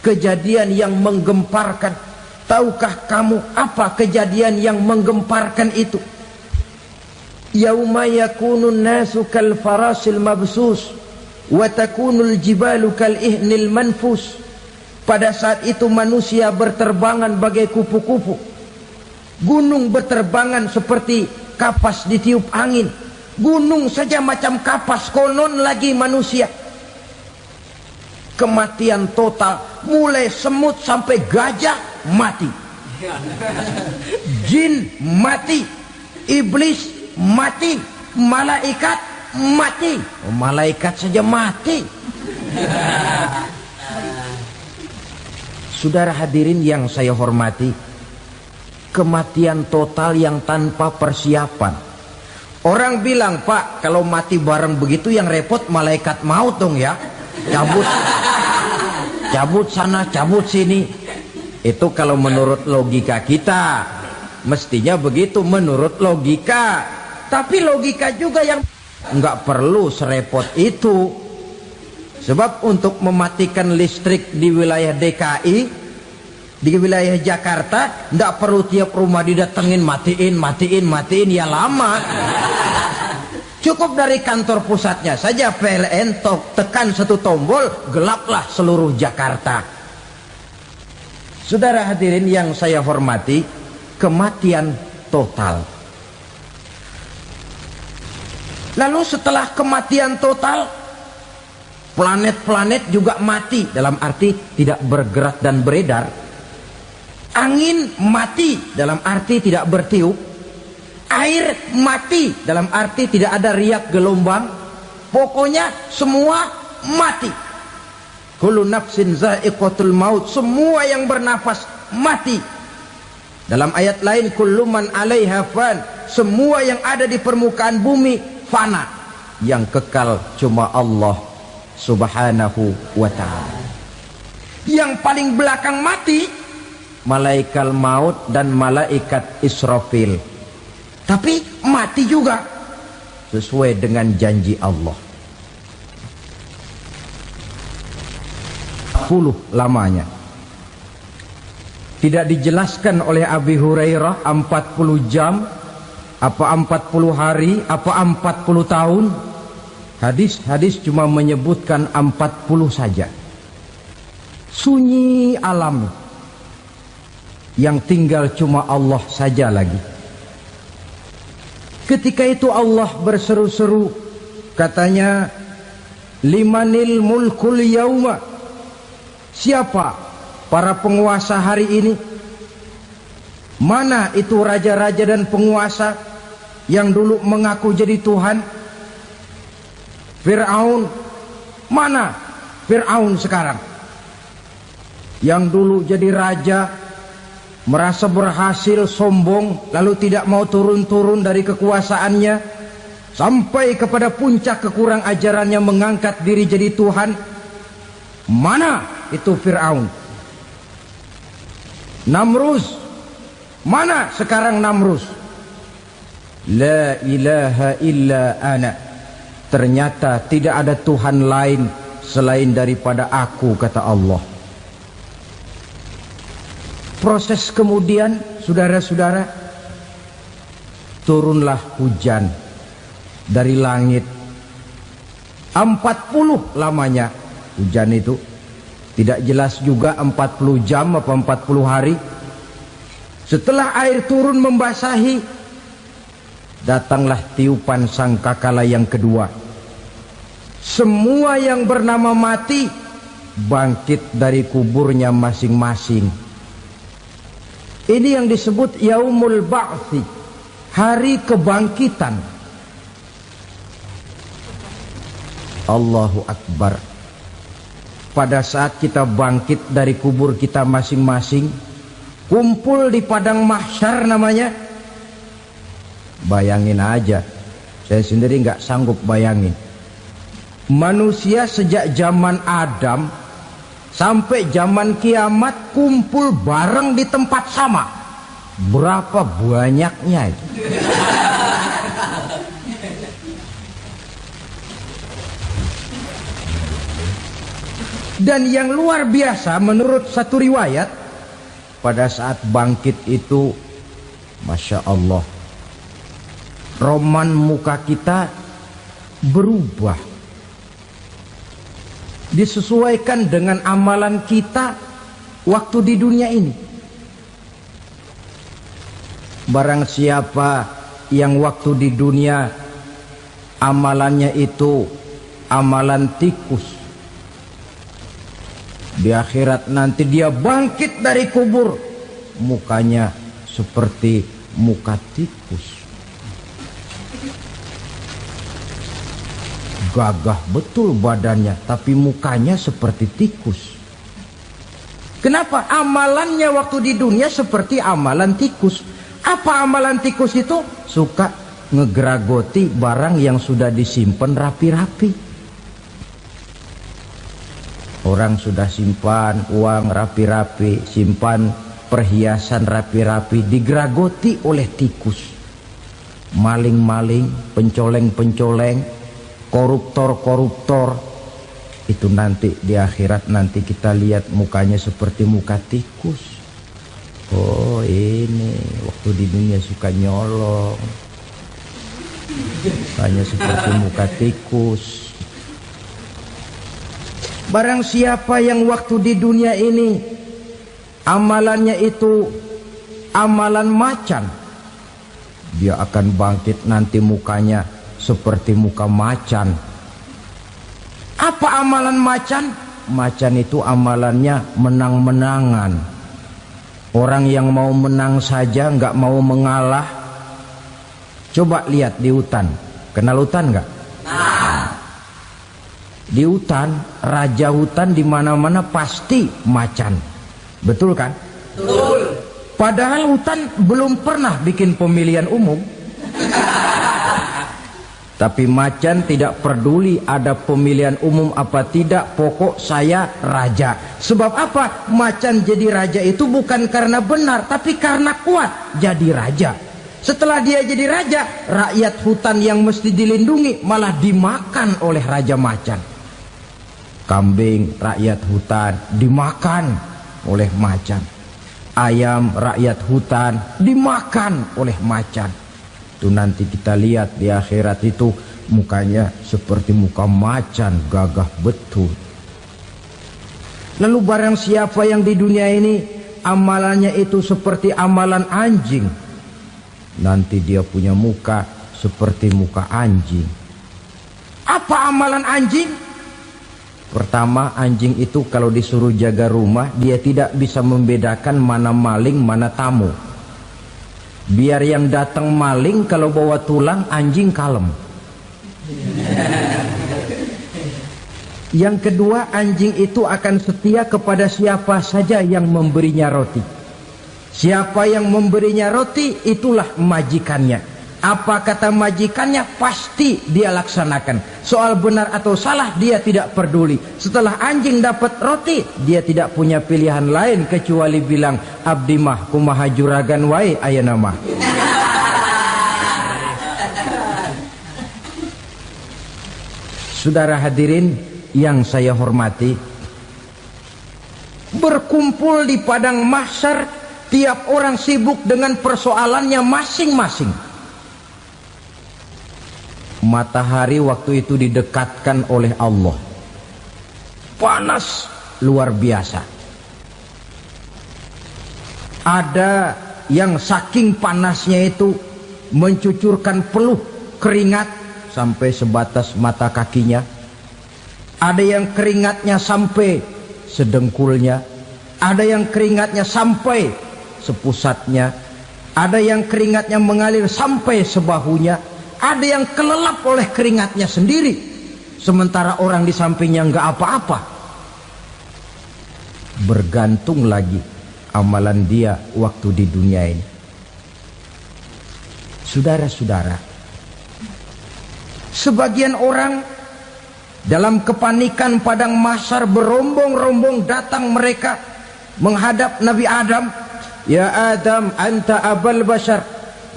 Kejadian yang menggemparkan. Tahukah kamu apa kejadian yang menggemparkan itu? Yauma yakunun nasu kal farasil mabsus wa takunul jibalu kal ihnil manfus. Pada saat itu manusia berterbangan bagai kupu-kupu, gunung berterbangan seperti kapas ditiup angin. Gunung saja macam kapas, konon lagi manusia. Kematian total, mulai semut sampai gajah mati, jin mati, iblis mati, malaikat mati. Malaikat saja mati. Saudara hadirin yang saya hormati, kematian total yang tanpa persiapan. Orang bilang, Pak, kalau mati bareng begitu yang repot malaikat maut dong ya. Cabut sana, cabut sini. Itu kalau menurut logika kita, mestinya begitu menurut logika. Tapi logika juga yang nggak perlu serepot itu. Sebab untuk mematikan listrik di wilayah DKI, di wilayah Jakarta, nggak perlu tiap rumah didatengin, matiin, ya lama. Cukup dari kantor pusatnya saja PLN, tekan satu tombol, gelaplah seluruh Jakarta. Saudara hadirin yang saya hormati, kematian total. Lalu setelah kematian total, planet-planet juga mati, dalam arti tidak bergerak dan beredar. Angin mati, dalam arti tidak bertiup. Air mati, dalam arti tidak ada riak gelombang. Pokoknya semua mati. Kullu nafsin za'iqatul maut, semua yang bernafas mati. Dalam ayat lain, kullu man 'alaiha fan, semua yang ada di permukaan bumi fana. Yang kekal cuma Allah Subhanahu wa ta'ala. Yang paling belakang mati malaikat maut dan malaikat Israfil. Tapi mati juga sesuai dengan janji Allah. 40 lamanya. Tidak dijelaskan oleh Abi Hurairah 40 jam, apa 40 hari, apa 40 tahun. Hadis-hadis cuma menyebutkan 40 saja. Sunyi alam, yang tinggal cuma Allah saja lagi. Ketika itu Allah berseru-seru, katanya, limanil mulkul yauma, siapa para penguasa hari ini? Mana itu raja-raja dan penguasa yang dulu mengaku jadi Tuhan? Fir'aun, mana Fir'aun sekarang? Yang dulu jadi raja, merasa berhasil, sombong, lalu tidak mau turun-turun dari kekuasaannya, sampai kepada puncak kekurang ajarannya mengangkat diri jadi Tuhan. Mana itu Fir'aun? Namrus, mana sekarang Namrus? La ilaha illa ana, ternyata tidak ada Tuhan lain selain daripada aku, kata Allah. Proses kemudian, saudara-saudara, turunlah hujan dari langit. 40 lamanya hujan itu. Tidak jelas juga 40 jam apa 40 hari. Setelah air turun membasahi, datanglah tiupan sangkakala yang kedua. Semua yang bernama mati bangkit dari kuburnya masing-masing. Ini yang disebut Yaumul Ba'thi, hari kebangkitan. Allahu Akbar. Pada saat kita bangkit dari kubur kita masing-masing, kumpul di padang mahsyar namanya. Bayangin aja, saya sendiri nggak sanggup bayangin. Manusia sejak zaman Adam sampai zaman kiamat kumpul bareng di tempat sama. Berapa banyaknya itu? Dan yang luar biasa menurut satu riwayat, pada saat bangkit itu, Masya Allah, roman muka kita berubah, disesuaikan dengan amalan kita waktu di dunia ini. Barang siapa yang waktu di dunia amalannya itu amalan tikus, di akhirat nanti dia bangkit dari kubur, mukanya seperti muka tikus. Gagah betul badannya, tapi mukanya seperti tikus. Kenapa? Amalannya waktu di dunia seperti amalan tikus. Apa amalan tikus itu? Suka ngegeragoti barang yang sudah disimpan rapi-rapi. Orang sudah simpan uang rapi-rapi, simpan perhiasan rapi-rapi, digeragoti oleh tikus. Maling-maling, pencoleng-pencoleng, koruptor-koruptor. Itu nanti di akhirat nanti kita lihat mukanya seperti muka tikus. Oh ini waktu di dunia suka nyolong, mukanya seperti muka tikus. Barang siapa yang waktu di dunia ini amalannya itu amalan macan, dia akan bangkit nanti mukanya seperti muka macan. Apa amalan macan? Macan itu amalannya menang-menangan. Orang yang mau menang saja nggak mau mengalah. Coba lihat di hutan. Kenal hutan nggak? Di hutan, raja hutan di mana-mana pasti macan. Betul kan? Betul. Padahal hutan belum pernah bikin pemilihan umum. Tapi macan tidak peduli ada pemilihan umum apa tidak, pokok saya raja. Sebab apa? Macan jadi raja itu bukan karena benar, tapi karena kuat jadi raja. Setelah dia jadi raja, rakyat hutan yang mesti dilindungi malah dimakan oleh raja macan. Kambing rakyat hutan dimakan oleh macan. Ayam rakyat hutan dimakan oleh macan. Itu nanti kita lihat di akhirat itu mukanya seperti muka macan, gagah betul. Lalu barang siapa yang di dunia ini amalannya itu seperti amalan anjing, nanti dia punya muka seperti muka anjing. Apa amalan anjing? Pertama, anjing itu kalau disuruh jaga rumah, dia tidak bisa membedakan mana maling, mana tamu. Biar yang datang maling, kalau bawa tulang, anjing kalem. Yang kedua, anjing itu akan setia kepada siapa saja yang memberinya roti. Siapa yang memberinya roti, itulah majikannya. Apa kata majikannya pasti dia laksanakan. Soal benar atau salah dia tidak peduli. Setelah anjing dapat roti, dia tidak punya pilihan lain kecuali bilang, abdi mah kumaha juragan wae ayeuna mah. Saudara hadirin yang saya hormati, berkumpul di padang mahsyar, tiap orang sibuk dengan persoalannya masing-masing. Matahari waktu itu didekatkan oleh Allah. Panas luar biasa. Ada yang saking panasnya itu mencucurkan peluh keringat sampai sebatas mata kakinya. Ada yang keringatnya sampai sedengkulnya. Ada yang keringatnya sampai sepusatnya. Ada yang keringatnya mengalir sampai sebahunya. Ada yang kelelap oleh keringatnya sendiri, sementara orang di sampingnya enggak apa-apa. Bergantung lagi amalan dia waktu di dunia ini. Saudara-saudara, sebagian orang dalam kepanikan padang mahsyar berombong-rombong datang mereka menghadap Nabi Adam. Ya Adam, anta abal bashar.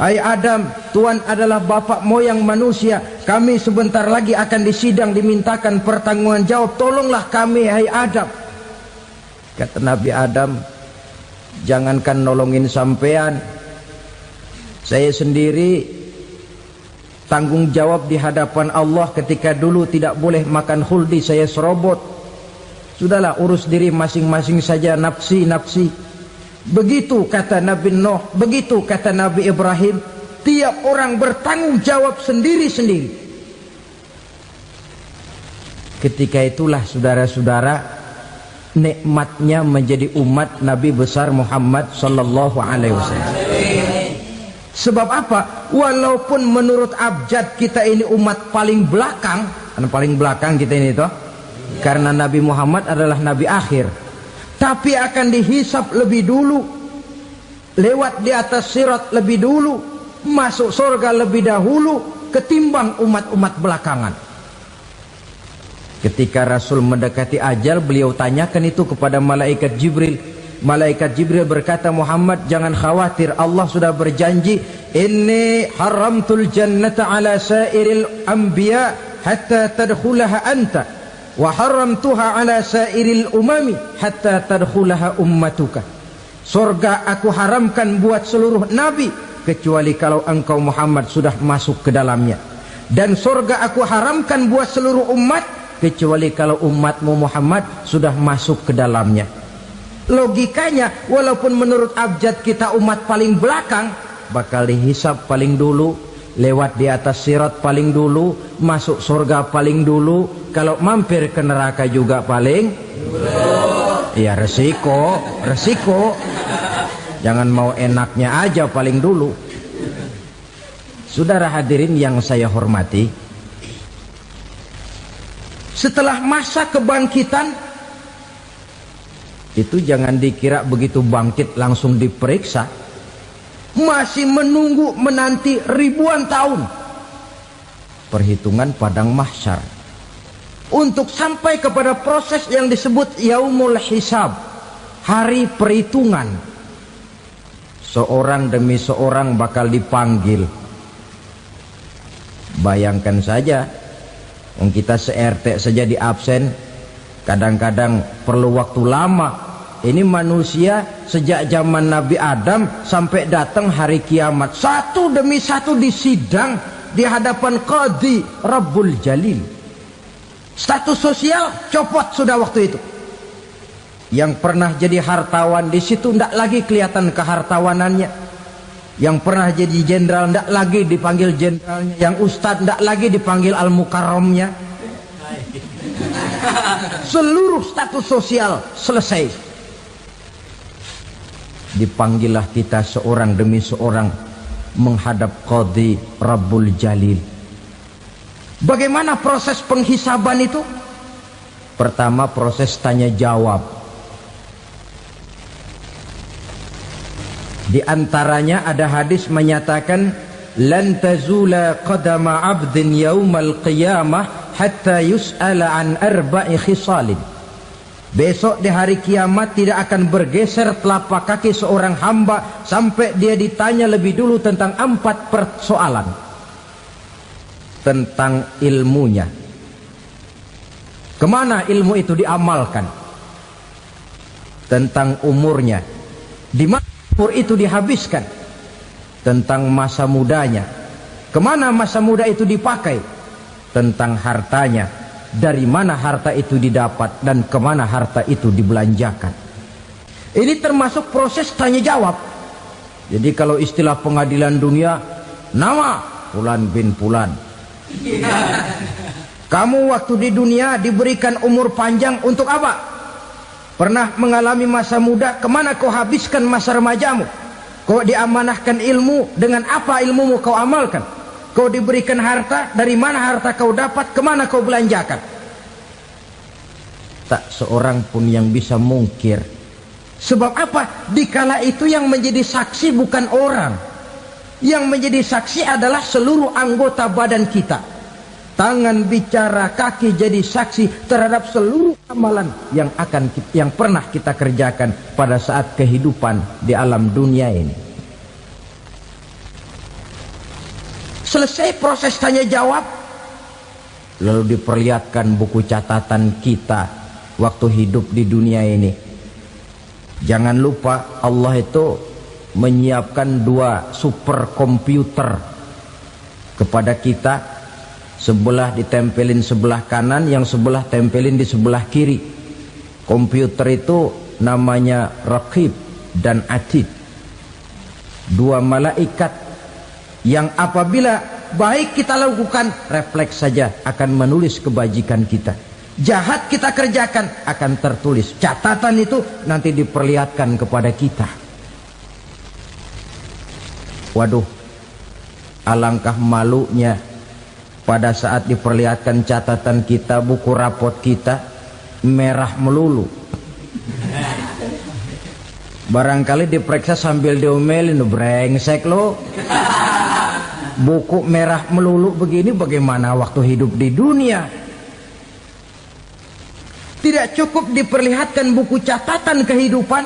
Hai Adam, Tuhan adalah bapak moyang manusia. Kami sebentar lagi akan disidang, dimintakan pertanggungan jawab. Tolonglah kami, hai Adam. Kata Nabi Adam, jangankan nolongin sampean, saya sendiri tanggung jawab di hadapan Allah. Ketika dulu tidak boleh makan khuldi, saya serobot. Sudahlah, urus diri masing-masing saja, nafsi. Begitu kata Nabi Nuh, begitu kata Nabi Ibrahim. Tiap orang bertanggung jawab sendiri-sendiri. Ketika itulah saudara-saudara, nikmatnya menjadi umat Nabi besar Muhammad sallallahu alaihi wasallam. Sebab apa? Walaupun menurut abjad kita ini umat paling belakang, paling belakang kita ini toh, karena Nabi Muhammad adalah Nabi akhir, tapi akan dihisap lebih dulu, lewat di atas sirat lebih dulu, masuk surga lebih dahulu ketimbang umat-umat belakangan. Ketika Rasul mendekati ajal, beliau tanyakan itu kepada malaikat Jibril. Malaikat Jibril berkata, Muhammad jangan khawatir, Allah sudah berjanji, inni haramtul jannata ala sairil anbiya hatta tadkhulaha anta, wa haramtuha ala sairil umami hatta tadkhulaha ummatuka. Surga aku haramkan buat seluruh nabi kecuali kalau engkau Muhammad sudah masuk ke dalamnya, dan surga aku haramkan buat seluruh umat kecuali kalau umatmu Muhammad sudah masuk ke dalamnya. Logikanya, walaupun menurut abjad kita umat paling belakang, bakal dihisap paling dulu, lewat di atas sirat paling dulu, masuk surga paling dulu, kalau mampir ke neraka juga paling dulu. Ya resiko. Jangan mau enaknya aja paling dulu. Saudara hadirin yang saya hormati, setelah masa kebangkitan itu jangan dikira begitu bangkit langsung diperiksa. Masih menunggu menanti ribuan tahun perhitungan padang mahsyar untuk sampai kepada proses yang disebut yaumul hisab, hari perhitungan. Seorang demi seorang bakal dipanggil. Bayangkan saja, kita se-RT saja di absen, kadang-kadang perlu waktu lama. Ini manusia sejak zaman Nabi Adam sampai datang hari kiamat, satu demi satu disidang di hadapan Qadhi Rabbul Jalil. Status sosial copot sudah waktu itu. Yang pernah jadi hartawan di situ tidak lagi kelihatan kehartawanannya. Yang pernah jadi jenderal tidak lagi dipanggil jenderalnya. Yang ustadz tidak lagi dipanggil al-mukarramnya. Seluruh status sosial selesai. Dipanggillah kita seorang demi seorang menghadap Qadhi Rabbul Jalil. Bagaimana proses penghisaban itu? Pertama, proses tanya jawab. Di antaranya ada hadis menyatakan, lan tazula qadama 'abdin yaumal qiyamah hatta yus'ala an arba'i khisalin. Besok di hari kiamat tidak akan bergeser telapak kaki seorang hamba sampai dia ditanya lebih dulu tentang 4 persoalan. Tentang ilmunya, kemana ilmu itu diamalkan. Tentang umurnya, di mana umur itu dihabiskan. Tentang masa mudanya, kemana masa muda itu dipakai. tentang hartanya, dari mana harta itu didapat dan kemana harta itu dibelanjakan. Ini termasuk proses tanya jawab. Jadi kalau istilah pengadilan dunia, nama Fulan bin Fulan. Kamu waktu di dunia diberikan umur panjang untuk apa? Pernah mengalami masa muda, kemana kau habiskan masa remajamu? Kau diamanahkan ilmu, dengan apa ilmumu kau amalkan? Kau diberikan harta, dari mana harta kau dapat, kemana kau belanjakan? Tak seorang pun yang bisa mungkir. Sebab apa? Dikala itu yang menjadi saksi bukan orang. Yang menjadi saksi adalah seluruh anggota badan kita. Tangan bicara, kaki jadi saksi terhadap seluruh amalan yang pernah kita kerjakan pada saat kehidupan di alam dunia ini. Selesai proses tanya jawab, lalu diperlihatkan buku catatan kita waktu hidup di dunia ini. Jangan lupa Allah itu menyiapkan 2 superkomputer kepada kita. Sebelah ditempelin sebelah kanan, yang sebelah tempelin di sebelah kiri. Komputer itu namanya Raqib dan Atid. 2 malaikat yang apabila baik kita lakukan, refleks saja akan menulis kebajikan kita. Jahat kita kerjakan, akan tertulis. Catatan itu nanti diperlihatkan kepada kita. Waduh, alangkah malunya pada saat diperlihatkan catatan kita, buku rapot kita merah melulu. Barangkali diperiksa sambil diomelin, brengsek lo. Buku merah melulu begini, bagaimana waktu hidup di dunia? Tidak cukup diperlihatkan buku catatan kehidupan,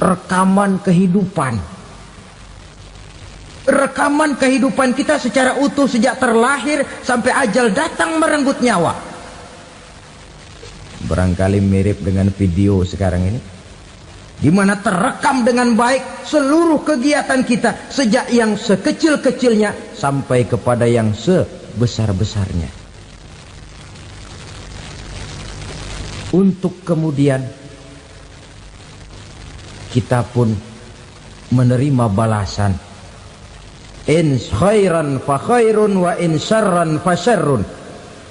rekaman kehidupan. Rekaman kehidupan kita secara utuh sejak terlahir sampai ajal datang merenggut nyawa. Barangkali mirip dengan video sekarang ini, di mana terekam dengan baik seluruh kegiatan kita, sejak yang sekecil-kecilnya sampai kepada yang sebesar-besarnya. Untuk kemudian kita pun menerima balasan. In khairan fa khairun wa in syarran fa syarrun.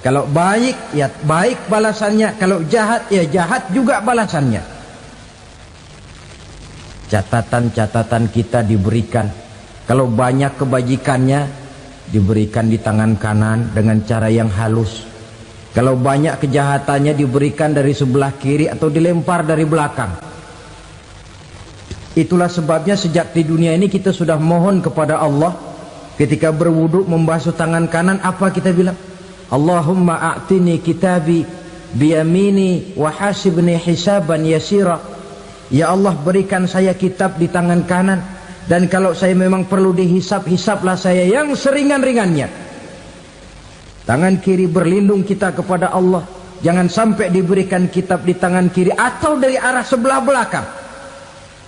Kalau baik ya baik balasannya, kalau jahat ya jahat juga balasannya. Catatan-catatan kita diberikan. Kalau banyak kebajikannya diberikan di tangan kanan dengan cara yang halus. Kalau banyak kejahatannya diberikan dari sebelah kiri atau dilempar dari belakang. Itulah sebabnya sejak di dunia ini kita sudah mohon kepada Allah. Ketika berwudu membasuh tangan kanan, apa kita bilang? Allahumma a'tini kitabi biyamini wa hasibni hisaban yasira. Ya Allah, berikan saya kitab di tangan kanan, dan kalau saya memang perlu dihisap, hisaplah saya yang seringan-ringannya. Tangan kiri berlindung kita kepada Allah. Jangan sampai diberikan kitab di tangan kiri atau dari arah sebelah belakang.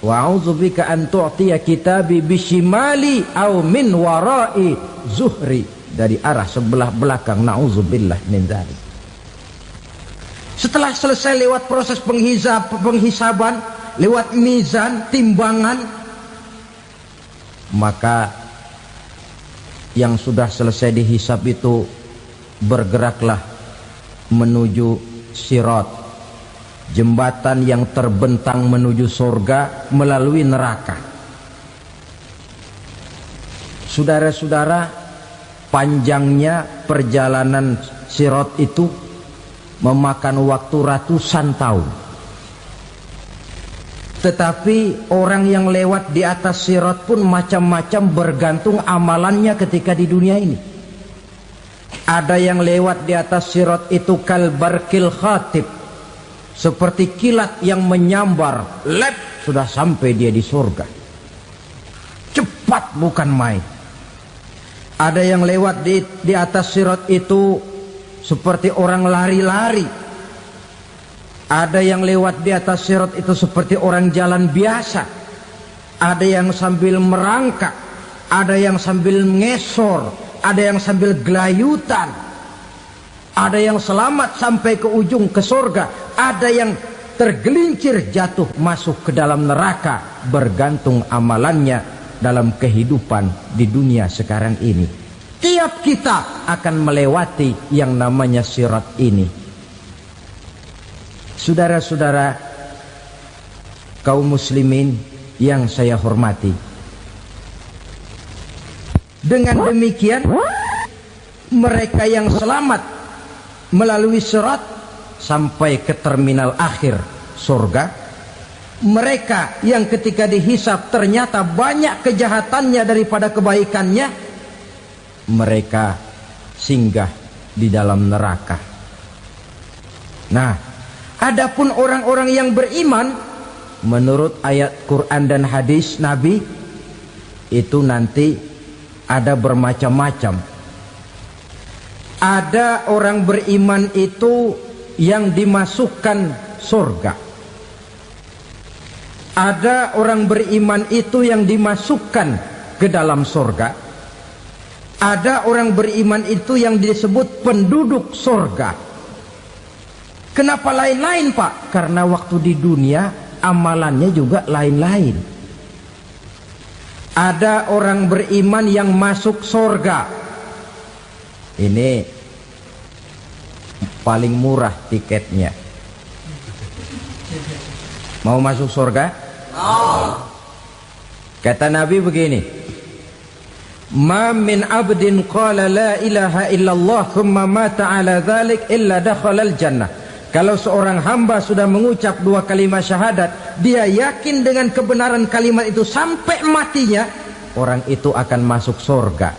Wa a'udzubika an tu'tiya kitabi bishimali aw min wara'i zuhri, dari arah sebelah belakang. Na'udzubillah min dzalik. Setelah selesai lewat proses penghisaban, lewat mizan, timbangan, maka yang sudah selesai dihisab itu bergeraklah menuju sirat, jembatan yang terbentang menuju surga melalui neraka. Saudara-saudara, panjangnya perjalanan sirat itu memakan waktu ratusan tahun. Tetapi orang yang lewat di atas sirat pun macam-macam, bergantung amalannya ketika di dunia ini. Ada yang lewat di atas sirat itu kal barqil khatib, seperti kilat yang menyambar, lep, sudah sampai dia di surga. Cepat bukan main. Ada yang lewat di atas sirat itu seperti orang lari-lari. Ada yang lewat di atas sirat itu seperti orang jalan biasa. Ada yang sambil merangkak, ada yang sambil ngesor, ada yang sambil gelayutan, ada yang selamat sampai ke ujung ke surga, ada yang tergelincir jatuh masuk ke dalam neraka, bergantung amalannya dalam kehidupan di dunia sekarang ini. Tiap kita akan melewati yang namanya sirat ini. Saudara-saudara kaum muslimin yang saya hormati, dengan demikian mereka yang selamat melalui sirat sampai ke terminal akhir surga, mereka yang ketika dihisab ternyata banyak kejahatannya daripada kebaikannya, mereka singgah di dalam neraka. Nah, adapun orang-orang yang beriman menurut ayat Quran dan hadis Nabi itu nanti ada bermacam-macam. Ada orang beriman itu yang dimasukkan surga. Ada orang beriman itu yang dimasukkan ke dalam surga. Ada orang beriman itu yang disebut penduduk surga. Kenapa lain-lain, Pak? Karena waktu di dunia amalannya juga lain-lain. Ada orang beriman yang masuk surga. Ini paling murah tiketnya. Mau masuk surga? Kata Nabi begini, ma min abdin qala la ilaha illallah thumma mata ala dhalik illa dakhala al-jannah. Kalau seorang hamba sudah mengucap dua kalimat syahadat, dia yakin dengan kebenaran kalimat itu sampai matinya, orang itu akan masuk surga.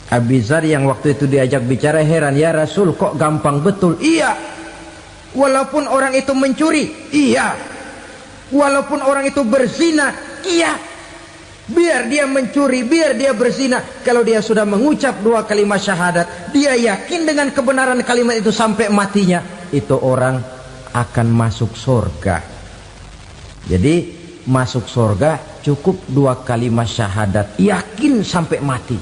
Abi Dzar yang waktu itu diajak bicara heran, ya Rasul kok gampang betul? Iya, walaupun orang itu mencuri, iya, walaupun orang itu berzina, iya, biar dia mencuri, biar dia berzina, kalau dia sudah mengucap dua kalimat syahadat, dia yakin dengan kebenaran kalimat itu sampai matinya, itu orang akan masuk surga. Jadi masuk surga cukup dua kalimat syahadat, yakin sampai mati,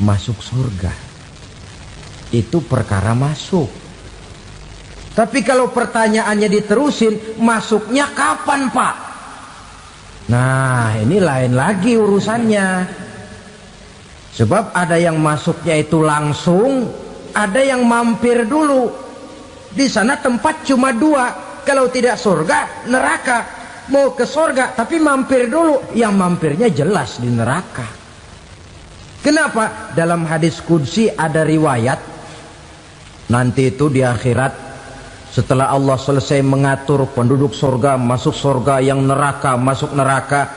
masuk surga. Itu perkara masuk. Tapi kalau pertanyaannya diterusin, masuknya kapan, Pak? Nah, ini lain lagi urusannya. Sebab ada yang masuknya itu langsung, ada yang mampir dulu. Di sana tempat cuma dua, kalau tidak surga, neraka. Mau ke surga tapi mampir dulu, yang mampirnya jelas di neraka. Kenapa? Dalam hadis qudsi ada riwayat, nanti itu di akhirat, setelah Allah selesai mengatur penduduk surga masuk surga, yang neraka masuk neraka,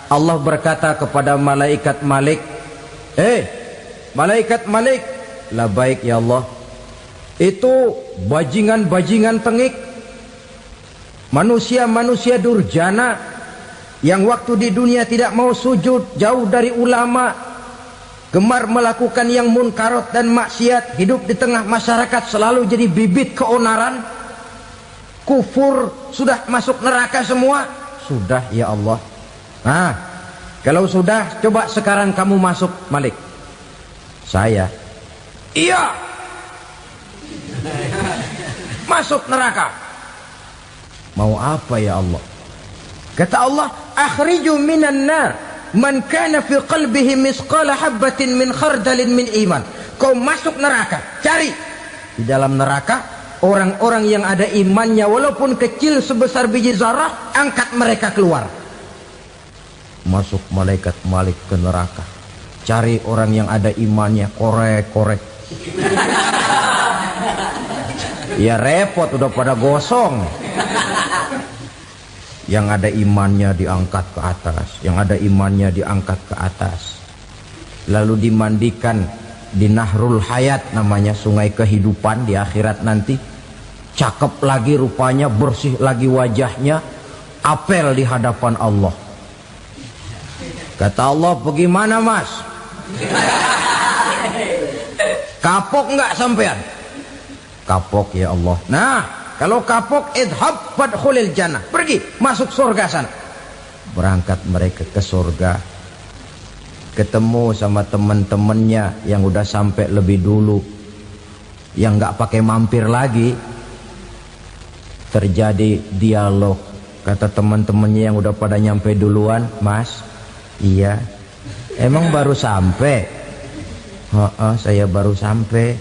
Allah berkata kepada malaikat Malik, malaikat Malik, labaik ya Allah, itu bajingan-bajingan tengik, manusia-manusia durjana yang waktu di dunia tidak mau sujud, jauh dari ulama, gemar melakukan yang munkarat dan maksiat, hidup di tengah masyarakat selalu jadi bibit keonaran, kufur, sudah masuk neraka semua. Sudah ya Allah. Nah, kalau sudah, coba sekarang kamu masuk, Malik. Saya, iya, masuk neraka. Mau apa ya Allah? Kata Allah, akhriju minan nar man kana fi qalbihi misqala habatin min khardalin min iman. Kau masuk neraka, cari di dalam neraka orang-orang yang ada imannya walaupun kecil sebesar biji zarah, angkat mereka keluar. Masuk malaikat Malik ke neraka, cari orang yang ada imannya, korek-korek. Ya repot, udah pada gosong. Yang ada imannya diangkat ke atas, yang ada imannya diangkat ke atas, lalu dimandikan di Nahrul Hayat, namanya sungai kehidupan di akhirat nanti. Cakep lagi rupanya, bersih lagi wajahnya, apel di hadapan Allah. Kata Allah, bagaimana mas? Kapok nggak sampean? Kapok ya Allah. Nah, kalau kapok, idhab fadkhulil jannah, pergi masuk surga sana. Berangkat mereka ke surga. ketemu sama teman-temannya yang udah sampai lebih dulu, yang nggak pakai mampir lagi. Terjadi dialog. Kata teman-temannya yang udah pada nyampe duluan, "Mas, iya, emang baru sampai?" "Oh, saya baru sampai."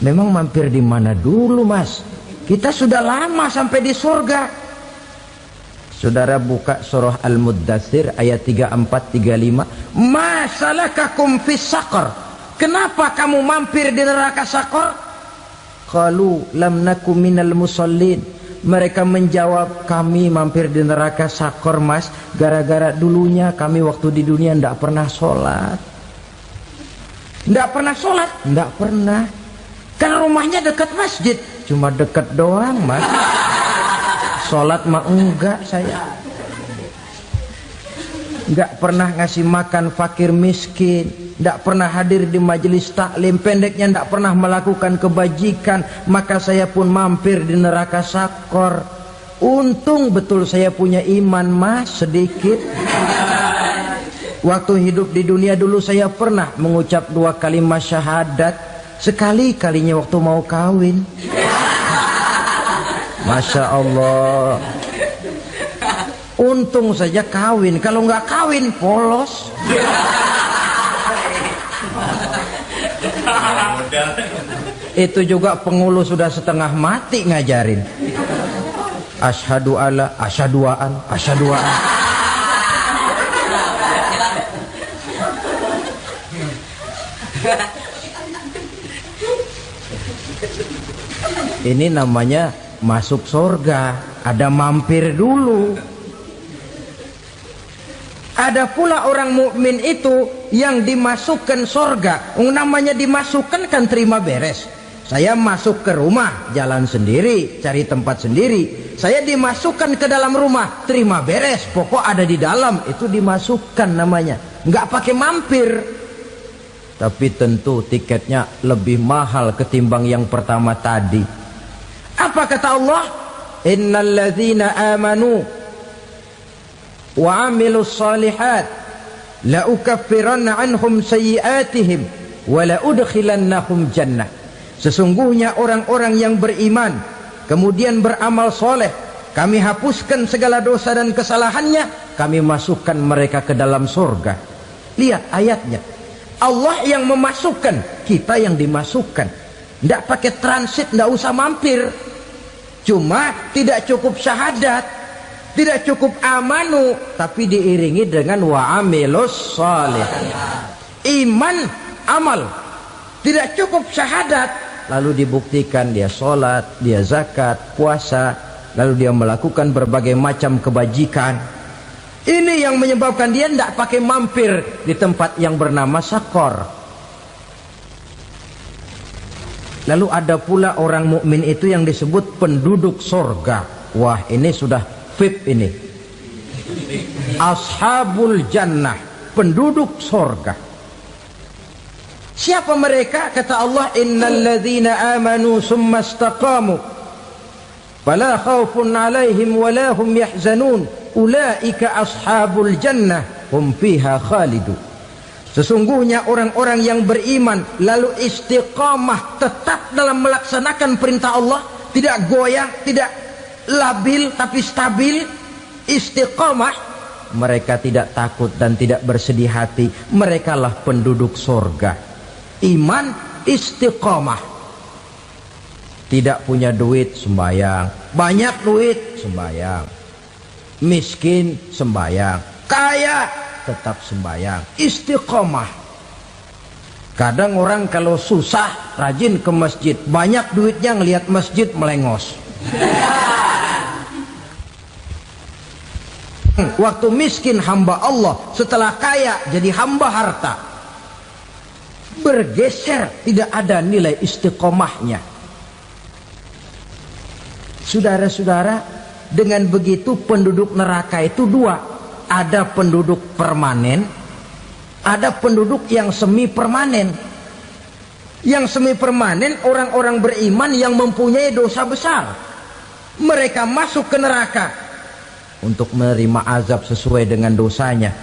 "Memang mampir di mana dulu, Mas? Kita sudah lama sampai di surga." Saudara buka surah Al-Muddatsir ayat 34-35. "Ma salakakum fis saqar?" Kenapa kamu mampir di neraka Saqar? Qalu lam naku minal musallin. Mereka menjawab, kami mampir di neraka Saqar, Mas, gara-gara dulunya kami waktu di dunia tidak pernah sholat. Tidak pernah sholat? Tidak pernah. Kan rumahnya dekat masjid. Cuma dekat doang, Mas. Sholat mah enggak saya. Enggak pernah ngasih makan fakir miskin, enggak pernah hadir di majelis taklim, pendeknya enggak pernah melakukan kebajikan, maka saya pun mampir di neraka Saqar. Untung betul saya punya iman, Mas, sedikit. Waktu hidup di dunia dulu saya pernah mengucap 2 kalimat syahadat, sekali-kalinya waktu mau kawin. Masya Allah. Untung saja kawin, kalau nggak kawin polos. Itu juga pengulu sudah setengah mati ngajarin. Asyhadu alla, asyaduaan, asyaduaan. Ini namanya masuk surga, ada mampir dulu. Ada pula orang mukmin itu yang dimasukkan surga. Namanya dimasukkan kan terima beres. Saya masuk ke rumah, jalan sendiri, cari tempat sendiri. Saya dimasukkan ke dalam rumah, terima beres, pokok ada di dalam, itu dimasukkan namanya. Nggak pakai mampir. Tapi tentu tiketnya lebih mahal ketimbang yang pertama tadi. Apa kata Allah? Innal ladzina amanu wa amilus salihat la ukaffiranna anhum sayyi'atihim wa la udkhilannahum jannah. Sesungguhnya orang-orang yang beriman kemudian beramal soleh, kami hapuskan segala dosa dan kesalahannya, kami masukkan mereka ke dalam surga. Lihat ayatnya, Allah yang memasukkan, kita yang dimasukkan. Tidak pakai transit, tidak usah mampir. Cuma tidak cukup syahadat, tidak cukup amanu, tapi diiringi dengan wa'amilus salih. Iman, amal. Tidak cukup syahadat, lalu dibuktikan dia sholat, dia zakat, puasa, lalu dia melakukan berbagai macam kebajikan. Ini yang menyebabkan dia tidak pakai mampir di tempat yang bernama Saqar. Lalu ada pula orang mukmin itu yang disebut penduduk surga. Wah, ini sudah VIP ini. Ashabul jannah, penduduk surga. Siapa mereka? Kata Allah, innal ladzina amanu summa istaqamu fala khaufun 'alaihim wala hum yahzanun ulaika ashabul jannah hum fiha khalidun. Sesungguhnya orang-orang yang beriman lalu istiqamah, tetap dalam melaksanakan perintah Allah, tidak goyah, tidak labil tapi stabil, istiqamah, mereka tidak takut dan tidak bersedih hati. Merekalah penduduk surga. Iman, istiqamah. Tidak punya duit, sembahyang. Banyak duit, sembahyang. Miskin, sembahyang. Kaya, tetap sembahyang. Istiqamah. Kadang orang kalau susah rajin ke masjid, banyak duitnya ngelihat masjid melengos. Waktu miskin hamba Allah, setelah kaya jadi hamba harta. Bergeser, tidak ada nilai istiqomahnya. Saudara-saudara, dengan begitu penduduk neraka itu dua. Ada penduduk permanen, ada penduduk yang semi permanen. Yang semi permanen orang-orang beriman yang mempunyai dosa besar. Mereka masuk ke neraka untuk menerima azab sesuai dengan dosanya.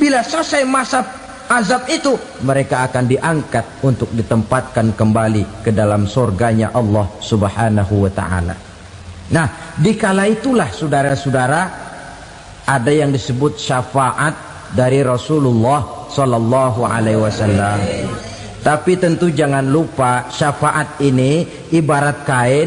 Bila selesai masa azab itu, mereka akan diangkat untuk ditempatkan kembali ke dalam surganya Allah Subhanahu wa ta'ala. Nah, dikala itulah saudara-saudara, ada yang disebut syafaat dari Rasulullah Sallallahu Alaihi Wasallam. Tapi tentu jangan lupa, syafaat ini ibarat kain